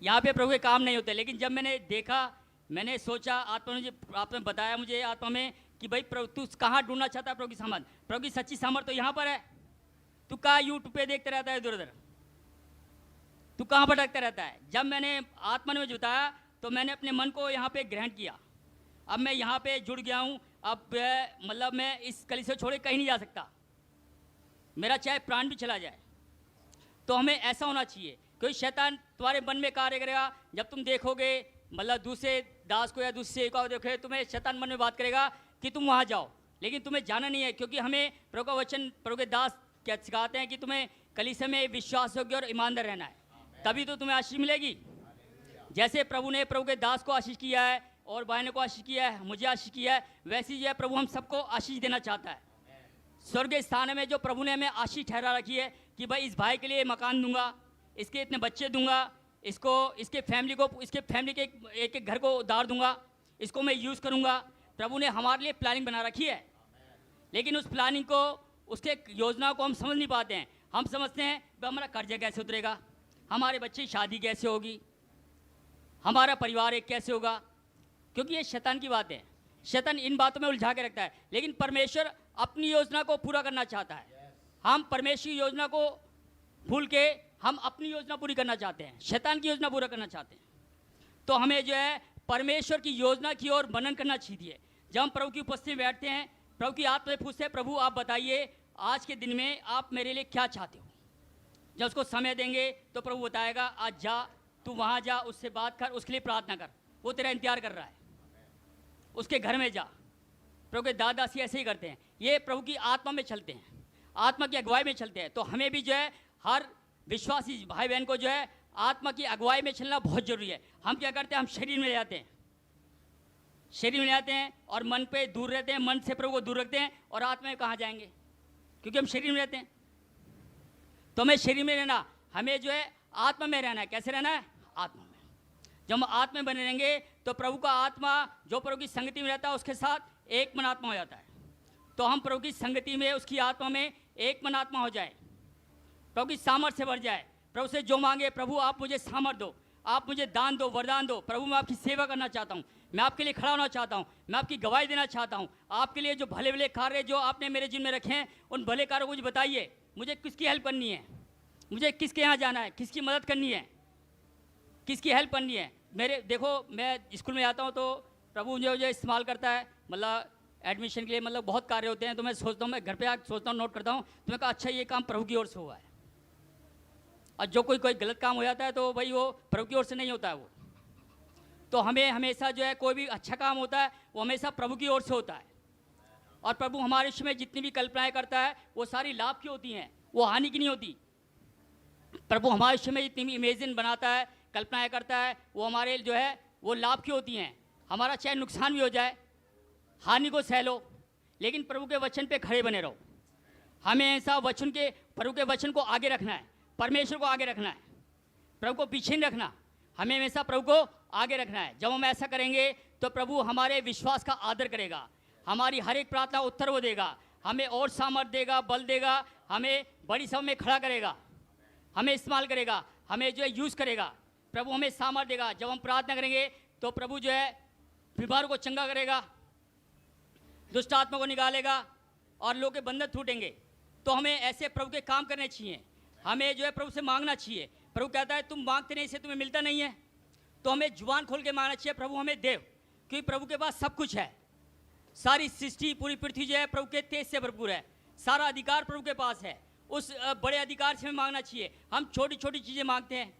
यहाँ पे प्रभु के काम नहीं होते, लेकिन जब मैंने देखा, मैंने सोचा, आत्मा ने आपने बताया मुझे आत्मा में कि भाई प्रभु तू कहाँ ढूंढना चाहता है प्रभु की सामर्थ। प्रभु की सच्ची सामर्थ तो यहाँ पर है। तू कहाँ यूट्यूब पे देखते रहता है इधर उधर, तू कहाँ भटकता रहता है। जब मैंने आत्मा ने मुझे बताया तो मैंने अपने मन को यहाँ पे ग्रहण किया। अब मैं यहाँ पे जुड़ गया हूँ। अब मतलब मैं इस कलीसिया से छोड़े कहीं नहीं जा सकता, मेरा चाहे प्राण भी चला जाए। तो हमें ऐसा होना चाहिए, क्योंकि शैतान तुम्हारे मन में कार्य करेगा। जब तुम देखोगे, मतलब दूसरे दास को या दूसरे सेवका को देखोगे, तुम्हें शैतान मन में बात करेगा कि तुम वहाँ जाओ, लेकिन तुम्हें जाना नहीं है। क्योंकि हमें प्रभु का वचन, प्रभु के दास क्या सिखाते हैं कि तुम्हें कलीसिया में विश्वास योग्य और ईमानदार रहना है, तभी तो तुम्हें आशीष मिलेगी। जैसे प्रभु ने प्रभु के दास को आशीष किया है, और बहनों को आशीष किया है, मुझे आशीष किया है, वैसे जो है प्रभु हम सबको आशीष देना चाहता है। स्वर्ग स्थान में जो प्रभु ने हमें आशीष ठहरा रखी है कि भाई इस भाई के लिए मकान दूंगा, इसके इतने बच्चे दूंगा, इसको, इसके फैमिली को, इसके फैमिली के एक एक घर को उधार दूंगा, इसको मैं यूज़ करूंगा। प्रभु ने हमारे लिए प्लानिंग बना रखी है, लेकिन उस प्लानिंग को, उसके योजना को हम समझ नहीं पाते हैं। हम समझते हैं भाई हमारा कर्जा कैसे उतरेगा, हमारे बच्चे की शादी कैसे होगी, हमारा परिवार एक कैसे होगा, क्योंकि ये शैतान की बात है। शैतान इन बातों में उलझा के रखता है, लेकिन परमेश्वर अपनी योजना को पूरा करना चाहता है। हम परमेश्वर की योजना को भूल के हम अपनी योजना पूरी करना चाहते हैं, शैतान की योजना पूरा करना चाहते हैं। तो हमें जो है परमेश्वर की योजना की ओर मनन करना चाहिए। जब हम प्रभु की उपस्थिति में बैठते हैं, प्रभु की आत्मा से पूछते हैं, प्रभु आप बताइए आज के दिन में आप मेरे लिए क्या चाहते हो। जब उसको समय देंगे तो प्रभु बताएगा, आज जा, तू वहाँ जा, उससे बात कर, उसके लिए प्रार्थना कर, वो तेरा इंतजार कर रहा है। उसके घर में जा। प्रभु के दादासी ऐसे ही करते हैं, ये प्रभु की आत्मा में चलते हैं, आत्मा की अगुवाई में चलते हैं। तो हमें भी जो है हर विश्वासी भाई बहन को जो है आत्मा की अगुवाई में चलना बहुत जरूरी है। हम क्या करते हैं, हम शरीर में ले जाते हैं, शरीर में ले जाते हैं और मन पे दूर रहते हैं, मन से प्रभु को दूर रखते हैं, और आत्मा में कहाँ जाएंगे, क्योंकि हम शरीर में रहते हैं। तो हमें शरीर में रहना, हमें जो है आत्मा में रहना है। कैसे रहना है, आत्मा में। जब हम आत्मा में बने रहेंगे तो प्रभु का आत्मा जो प्रभु की संगति में रहता है उसके साथ एक मन आत्मा हो जाता है। तो हम प्रभु की संगति में, उसकी आत्मा में एक मन आत्मा हो जाए, प्रभु की सामर्थ्य से भर जाए। प्रभु से जो मांगे, प्रभु आप मुझे सामर्थ्य दो, आप मुझे दान दो, वरदान दो। प्रभु मैं आपकी सेवा करना चाहता हूँ, मैं आपके लिए खड़ा होना चाहता हूँ, मैं आपकी गवाही देना चाहता हूँ। आपके लिए जो भले भले कार्य जो आपने मेरे जिन में रखे हैं, उन भले कार्यों को मुझे बताइए। मुझे किसकी हेल्प करनी है, मुझे किसके यहाँ जाना है, किसकी मदद करनी है, किसकी हेल्प करनी है। मेरे देखो, मैं स्कूल में जाता हूँ तो प्रभु मुझे इस्तेमाल करता है, मतलब एडमिशन के लिए, मतलब बहुत कार्य होते हैं। तो मैं सोचता हूँ, मैं घर पे आकर सोचता हूँ, नोट करता हूँ, तो मैं कहा अच्छा ये काम प्रभु की ओर से हुआ है। और जो कोई गलत काम हो जाता है तो भाई वो प्रभु की ओर से नहीं होता है वो। तो हमें हमेशा जो है कोई भी अच्छा काम होता है वो हमेशा प्रभु की ओर से होता है। और प्रभु हमारे विषय में जितनी भी कल्पनाएं करता है वो सारी लाभ की होती हैं, वो हानि की नहीं होती। प्रभु हमारे विषय में जितनी भी इमेजिन बनाता है, कल्पनाएं करता है, वो हमारे जो है वो लाभ की होती हैं। हमारा चाहे नुकसान भी हो जाए, हानि को सह लो, लेकिन प्रभु के वचन पे खड़े बने रहो। हमें ऐसा प्रभु के वचन को आगे रखना है, परमेश्वर को आगे रखना है, प्रभु को पीछे नहीं रखना। हमें हमेशा प्रभु को आगे रखना है। जब हम ऐसा करेंगे तो प्रभु हमारे विश्वास का आदर करेगा, हमारी हर एक प्रार्थना उत्तर वो देगा, हमें और सामर्थ देगा, बल देगा, हमें बड़ी सभा में खड़ा करेगा, हमें इस्तेमाल करेगा, हमें जो है यूज़ करेगा। प्रभु हमें सामर्थ देगा। जब हम प्रार्थना करेंगे तो प्रभु जो है बीमारों को चंगा करेगा, दुष्ट आत्मा को निकालेगा और लोगों के बंधन टूटेंगे। तो हमें ऐसे प्रभु के काम करने चाहिए। हमें जो है प्रभु से मांगना चाहिए। प्रभु कहता है तुम मांगते नहीं इससे तुम्हें मिलता नहीं है, तो हमें जुबान खोल के मांगना चाहिए, प्रभु हमें दे, क्योंकि प्रभु के पास सब कुछ है। सारी सृष्टि, पूरी पृथ्वी जो है प्रभु के तेज से भरपूर है, सारा अधिकार प्रभु के पास है। उस बड़े अधिकार से हमें मांगना चाहिए। हम छोटी छोटी चीज़ें मांगते हैं,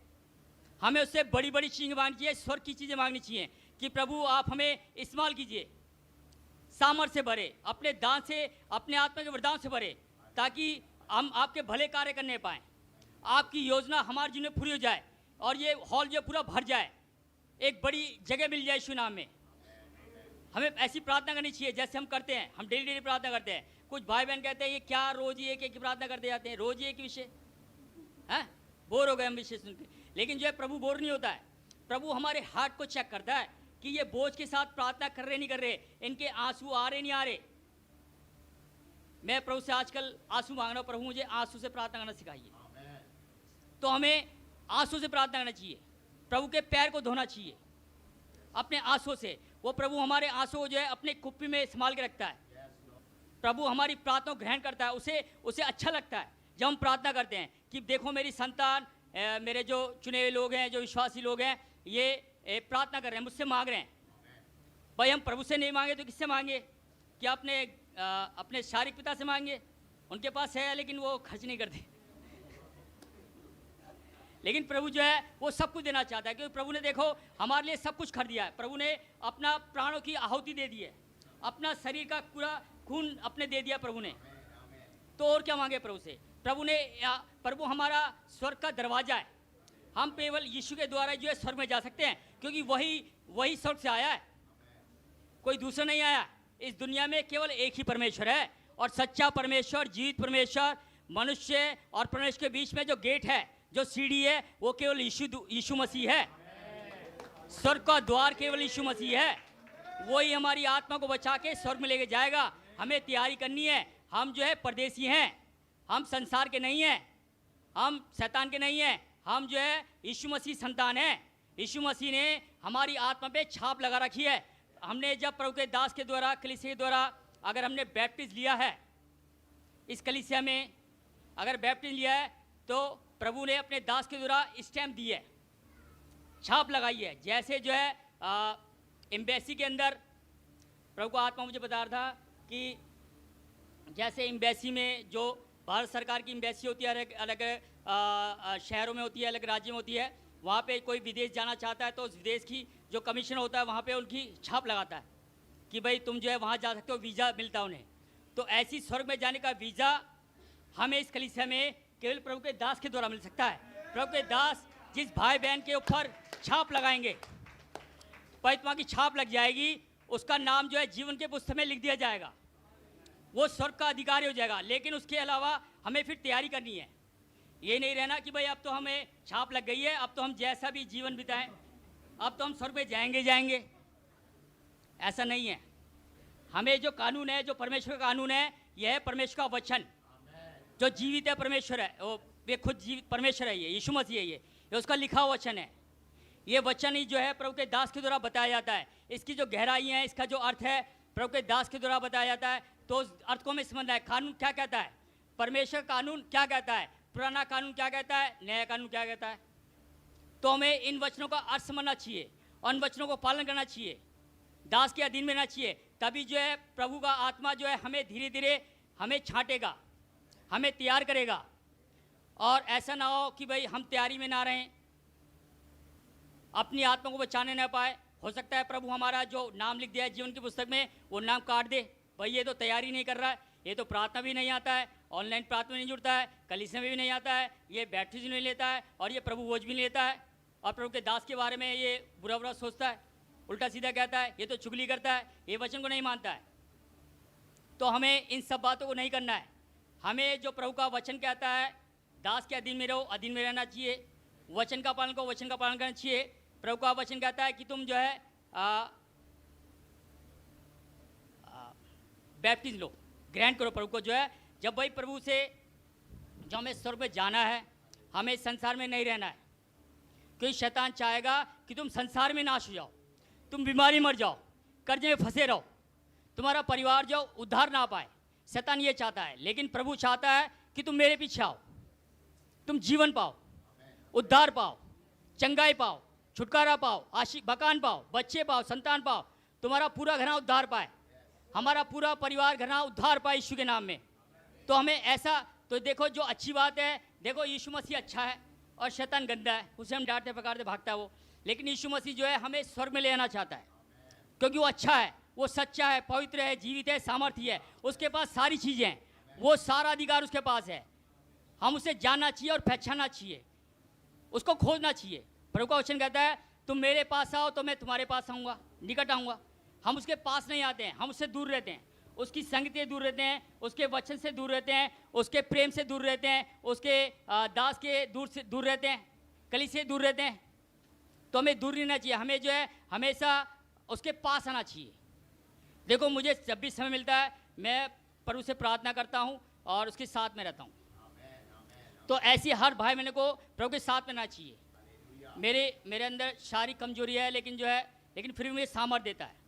हमें उससे बड़ी बड़ी चीज़ें मांगनी चाहिए, स्वर्ग की चीज़ें मांगनी चाहिए कि प्रभु आप हमें इस्तेमाल कीजिए, सामर्थ्य से भरे, अपने दान से, अपने आत्मा के वरदान से भरे, ताकि हम आपके भले कार्य करने पाएँ, आपकी योजना हमारे जीवन में पूरी हो जाए और ये हॉल जो पूरा भर जाए, एक बड़ी जगह मिल जाए यीशु नाम में। हमें ऐसी प्रार्थना करनी चाहिए जैसे हम करते हैं। हम डेली डेली प्रार्थना करते हैं। कुछ भाई बहन कहते हैं ये क्या रोज ही एक एक प्रार्थना करते जाते हैं, रोज ही एक विषय है, बोर हो गए हम विषय सुन के। लेकिन जो है प्रभु बोर नहीं होता है। प्रभु हमारे हार्ट को चेक करता है कि ये बोझ के साथ प्रार्थना कर रहे नहीं कर रहे, इनके आंसू आ रहे नहीं आ रहे। मैं प्रभु से आजकल आंसू मांग रहा हूँ, प्रभु मुझे आंसू से प्रार्थना करना सिखाइए। तो हमें आंसू से प्रार्थना करना चाहिए, प्रभु के पैर को धोना चाहिए अपने आंसू से। वो प्रभु हमारे आंसू को जो है अपने कुप्पी में संभाल के रखता है। प्रभु हमारी प्रार्थना को ग्रहण करता है, उसे अच्छा लगता है जब हम प्रार्थना करते हैं कि देखो मेरी संतान, मेरे जो चुने हुए लोग हैं, जो विश्वासी लोग हैं, ये प्रार्थना कर रहे हैं, मुझसे मांग रहे हैं। भाई हम प्रभु से नहीं मांगे तो किससे मांगे? क्या अपने शारीरिक पिता से मांगे? उनके पास है लेकिन वो खर्च नहीं करते। लेकिन प्रभु जो है वो सब कुछ देना चाहता है, क्योंकि प्रभु ने देखो हमारे लिए सब कुछ खरीद दिया है। प्रभु ने अपना प्राणों की आहुति दे दी है, अपना शरीर का पूरा खून अपने दे दिया प्रभु ने। तो और क्या मांगे प्रभु से? प्रभु हमारा स्वर्ग का दरवाजा है। हम केवल यीशु के द्वारा जो है स्वर्ग में जा सकते हैं, क्योंकि वही स्वर्ग से आया है, कोई दूसरा नहीं आया। इस दुनिया में केवल एक ही परमेश्वर है, और सच्चा परमेश्वर, जीवित परमेश्वर, मनुष्य और परमेश्वर के बीच में जो गेट है, जो सीढ़ी है, वो केवल यीशु मसीह है। स्वर्ग का द्वार केवल यीशु मसीह है। वही हमारी आत्मा को बचा के स्वर्ग में लेके जाएगा। हमें तैयारी करनी है। हम जो है परदेसी हैं, हम संसार के नहीं हैं, हम शैतान के नहीं हैं, हम जो है यीशु मसीह संतान हैं। यीशु मसीह ने हमारी आत्मा पे छाप लगा रखी है। हमने जब प्रभु के दास के द्वारा, कलीसिया के द्वारा अगर हमने बैप्टिज्म लिया है, इस कलीसिया में अगर बैप्टिज्म लिया है, तो प्रभु ने अपने दास के द्वारा स्टैम्प दी है, छाप लगाई है। जैसे जो है एम्बेसी के अंदर, प्रभु का आत्मा मुझे बता रहा था कि जैसे एम्बेसी में जो भारत सरकार की एम्बेसी होती है, अलग अलग शहरों में होती है, अलग राज्यों में होती है, वहाँ पे कोई विदेश जाना चाहता है तो उस विदेश की जो कमीशन होता है वहाँ पे उनकी छाप लगाता है कि भाई तुम जो है वहाँ जा सकते हो, वीज़ा मिलता है उन्हें। तो ऐसी स्वर्ग में जाने का वीज़ा हमें इस कलीसिया में केवल प्रभु के दास के द्वारा मिल सकता है। प्रभु के दास जिस भाई बहन के ऊपर छाप लगाएंगे, पवित्र की छाप लग जाएगी, उसका नाम जो है जीवन के पुस्तक में लिख दिया जाएगा, वो स्वर्ग का अधिकारी हो जाएगा। लेकिन उसके अलावा हमें फिर तैयारी करनी है। ये नहीं रहना कि भाई अब तो हमें छाप लग गई है, अब तो हम जैसा भी जीवन बिताएं, अब तो हम स्वर्ग में जाएंगे। ऐसा नहीं है। हमें जो कानून है, जो परमेश्वर का कानून है, यह है परमेश्वर का वचन जो जीवित है। परमेश्वर है वो, वे खुद जीवित परमेश्वर है, ये यीशु मसीह है, ये उसका लिखा हुआ वचन है। ये वचन ही जो है प्रभु के दास के द्वारा बताया जाता है। इसकी जो गहराई है, इसका जो अर्थ है, प्रभु के दास के द्वारा बताया जाता है। तो उस अर्थ को हमें समझना है। कानून क्या कहता है, परमेश्वर कानून क्या कहता है, पुराना कानून क्या कहता है, नया कानून क्या कहता है। तो हमें इन वचनों का अर्थ समझना चाहिए और इन वचनों को पालन करना चाहिए, दास के अधीन में रहना चाहिए। तभी जो है प्रभु का आत्मा जो है हमें धीरे धीरे हमें छांटेगा, हमें तैयार करेगा। और ऐसा ना हो कि भाई हम तैयारी में ना रहें, अपनी आत्मा को बचाने ना पाए, हो सकता है प्रभु हमारा जो नाम लिख दिया है जीवन की पुस्तक में वो नाम काट दे। भाई ये तो तैयारी नहीं कर रहा है, ये तो प्रार्थना भी नहीं आता है, ऑनलाइन प्रार्थना में नहीं जुड़ता है, कलीसिया में भी नहीं आता है, ये बैप्टिज्म नहीं लेता है, और ये प्रभु भोज भी नहीं लेता है, और प्रभु के दास के बारे में ये बुरा बुरा सोचता है, उल्टा सीधा कहता है, ये तो चुगली करता है, ये वचन को नहीं मानता है। तो हमें इन सब बातों को नहीं करना है। हमें जो प्रभु का वचन कहता है, दास के अधीन में रहो, अधीन में रहना चाहिए, वचन का पालन करो, वचन का पालन करना चाहिए। प्रभु का वचन कहता है कि तुम जो है बैप्टिज्म लो, ग्रहण करो प्रभु को जो है। जब भाई प्रभु से जो हमें स्वर्ग में जाना है, हमें इस संसार में नहीं रहना है, क्योंकि शैतान चाहेगा कि तुम संसार में नाश हो जाओ, तुम बीमारी मर जाओ, कर्जे में फंसे रहो, तुम्हारा परिवार जो उद्धार ना पाए। शैतान ये चाहता है, लेकिन प्रभु चाहता है कि तुम मेरे पीछे आओ, तुम जीवन पाओ, उद्धार पाओ, चंगाई पाओ, छुटकारा पाओ, मकान पाओ, बच्चे पाओ, संतान पाओ, तुम्हारा पूरा घराना उद्धार पाए, हमारा पूरा परिवार घराना उद्धार पाए यीशु के नाम में। तो हमें ऐसा, तो देखो जो अच्छी बात है, देखो यीशु मसीह अच्छा है और शैतान गंदा है, उसे हम डांटते पकड़ते भागता है वो, लेकिन यीशु मसीह जो है हमें स्वर्ग में ले आना चाहता है, क्योंकि वो अच्छा है, वो सच्चा है, पवित्र है, जीवित है, सामर्थ्य है, उसके पास सारी चीज़ें हैं, वो सारा अधिकार उसके पास है। हम उसे जानना चाहिए और पहचानना चाहिए, उसको खोजना चाहिए। प्रभु का वचन कहता है तुम मेरे पास आओ तो मैं तुम्हारे पास आऊँगा, निकट आऊँगा। हम उसके पास नहीं आते हैं, हम उससे दूर रहते हैं, उसकी संगति से दूर रहते हैं, उसके वचन से दूर रहते हैं, उसके प्रेम से दूर रहते हैं, उसके दास के दूर रहते हैं, कलीसिया से दूर रहते हैं। तो हमें दूर रहना चाहिए, हमें जो है हमेशा उसके पास आना चाहिए। देखो मुझे जब भी समय मिलता है मैं प्रभु से प्रार्थना करता हूँ और उसके साथ में रहता हूँ। तो ऐसी हर भाई बहन को प्रभु के साथ में रहना चाहिए। मेरे अंदर शारीरिक कमजोरी है, लेकिन फिर भी मुझे सामर्थ्य देता है।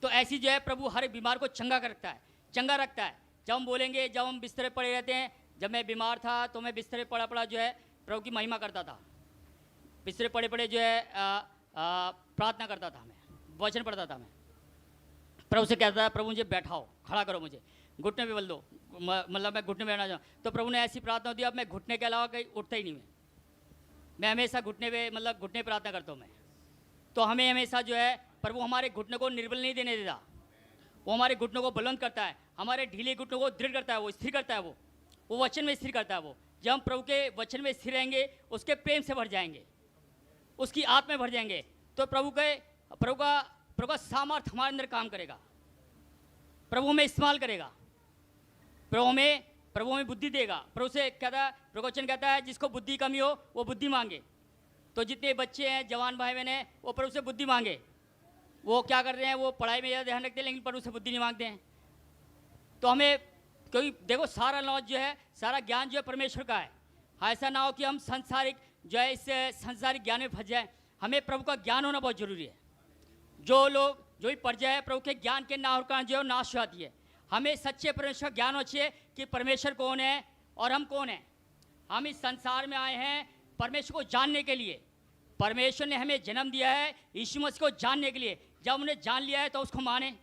तो ऐसी जो है प्रभु हर एक बीमार को चंगा रखता है। जब हम बोलेंगे, जब हम बिस्तर पड़े रहते हैं, जब मैं बीमार था तो मैं बिस्तर पड़ा जो है प्रभु की महिमा करता था, बिस्तर पड़े जो है प्रार्थना करता था, मैं वचन पढ़ता था, मैं प्रभु से कहता था प्रभु मुझे बैठाओ, खड़ा करो, मुझे घुटने पे बल दो, मतलब मैं घुटने पे बैठना चाहूँ। तो प्रभु ने ऐसी प्रार्थना दी, अब मैं घुटने के अलावा कहीं उठता ही नहीं, मैं हमेशा घुटने पे प्रार्थना करता हूँ मैं। तो हमें हमेशा जो है प्रभु हमारे घुटने को निर्बल नहीं देने देता, वो हमारे घुटनों को बुलंद करता है, हमारे ढीले घुटनों को दृढ़ करता है, वो स्थिर करता है, वो वचन में स्थिर करता है। वो जब हम प्रभु के वचन में स्थिर रहेंगे, उसके प्रेम से भर जाएंगे, उसकी आत्मा में भर जाएंगे, तो प्रभु का सामर्थ्य हमारे अंदर काम करेगा, प्रभु हमें इस्तेमाल करेगा, प्रभु हमें बुद्धि देगा। प्रभु से कहता है, प्रभु वचन कहता है जिसको बुद्धि की कमी हो वो बुद्धि मांगे। तो जितने बच्चे हैं, जवान भाई बहन हैं, वो प्रभु से बुद्धि मांगे। वो क्या कर रहे हैं, वो पढ़ाई में ज़्यादा ध्यान रखते हैं, लेकिन प्रभु से बुद्धि नहीं मांगते हैं। तो हमें, क्योंकि देखो सारा नॉलेज जो है, सारा ज्ञान जो है परमेश्वर का है। ऐसा ना हो कि हम सांसारिक जो है इस सांसारिक ज्ञान में फंस जाए। हमें प्रभु का ज्ञान होना बहुत जरूरी है। जो भी पड़ जाए प्रभु के ज्ञान के ना होने कारण जो है नाश हो जाती है। हमें सच्चे परमेश्वर का ज्ञान हो चाहिए कि परमेश्वर कौन है और हम कौन हैं। हम इस संसार में आए हैं परमेश्वर को जानने के लिए। परमेश्वर ने हमें जन्म दिया है यीशु मसीह को जानने के लिए। जब उन्हें जान लिया है तो उसको माने,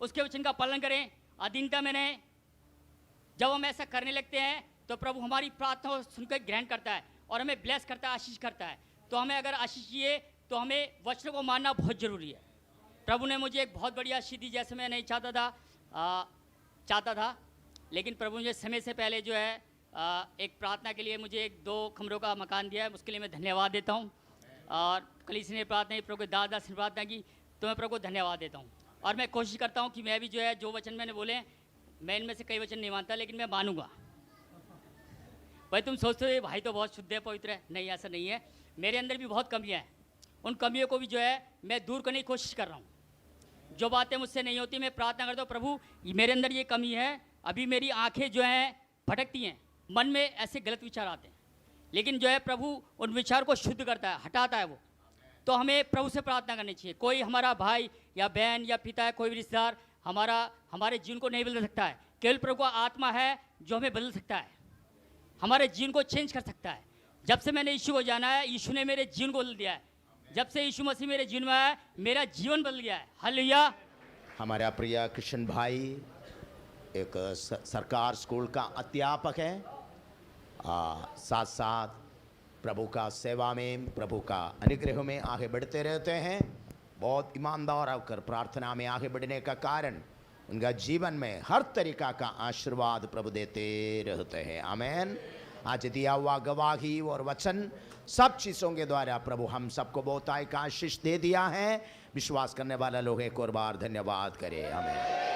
उसके वचन का पालन करें, अधीनता में रहें। जब हम ऐसा करने लगते हैं तो प्रभु हमारी प्रार्थना सुनकर ग्रहण करता है और हमें ब्लेस करता है, आशीष करता है। तो हमें अगर आशीष चाहिए तो हमें वचनों को मानना बहुत ज़रूरी है। प्रभु ने मुझे एक बहुत बड़ी आशीष दी, जैसे मैं नहीं चाहता था, लेकिन प्रभु मुझे समय से पहले जो है एक प्रार्थना के लिए मुझे 2 कमरों का मकान दिया है। उसके लिए मैं धन्यवाद देता हूँ। और कलीसिया ने प्रार्थना की, प्रभु के दास ने प्रार्थना की, तो मैं प्रभु को धन्यवाद देता हूँ। और मैं कोशिश करता हूँ कि मैं भी जो है जो वचन मैंने बोले, मैं इनमें से कई वचन नहीं मानता, लेकिन मैं मानूंगा। भाई तुम सोचते हो भाई तो बहुत शुद्ध है, पवित्र है। नहीं, ऐसा नहीं है। मेरे अंदर भी बहुत कमियाँ हैं। उन कमियों को भी जो है मैं दूर करने की कोशिश कर रहा हूँ। जो बातें मुझसे नहीं होती मैं प्रार्थना करता हूँ, प्रभु मेरे अंदर ये कमी है, अभी मेरी आंखें जो हैं भटकती हैं, मन में ऐसे गलत विचार आते हैं, लेकिन जो है प्रभु उन विचार को शुद्ध करता है, हटाता है वो। तो हमें प्रभु से प्रार्थना करनी चाहिए। कोई हमारा भाई या बहन या पिता है, कोई भी रिश्तेदार हमारे जीवन को नहीं बदल सकता है। केवल प्रभु का आत्मा है जो हमें बदल सकता है, हमारे जीवन को चेंज कर सकता है। जब से मैंने यीशु को जाना है, यीशु ने मेरे जीवन को बदल दिया है। जब से यीशु मसीह मेरे जीवन में आया, मेरा जीवन बदल गया है। हालेलुया। हमारा प्रिय कृष्ण भाई एक सरकार स्कूल का अध्यापक है, साथ साथ प्रभु का सेवा में, प्रभु का अनुग्रह में आगे बढ़ते रहते हैं। बहुत ईमानदार होकर प्रार्थना में आगे बढ़ने का कारण उनका जीवन में हर तरीका का आशीर्वाद प्रभु देते रहते हैं। आमीन। आज दिया हुआ गवाही और वचन सब चीज़ों के द्वारा प्रभु हम सबको बहुत आशीष दे दिया है। विश्वास करने वाला लोग एक और बार धन्यवाद करें। आमीन।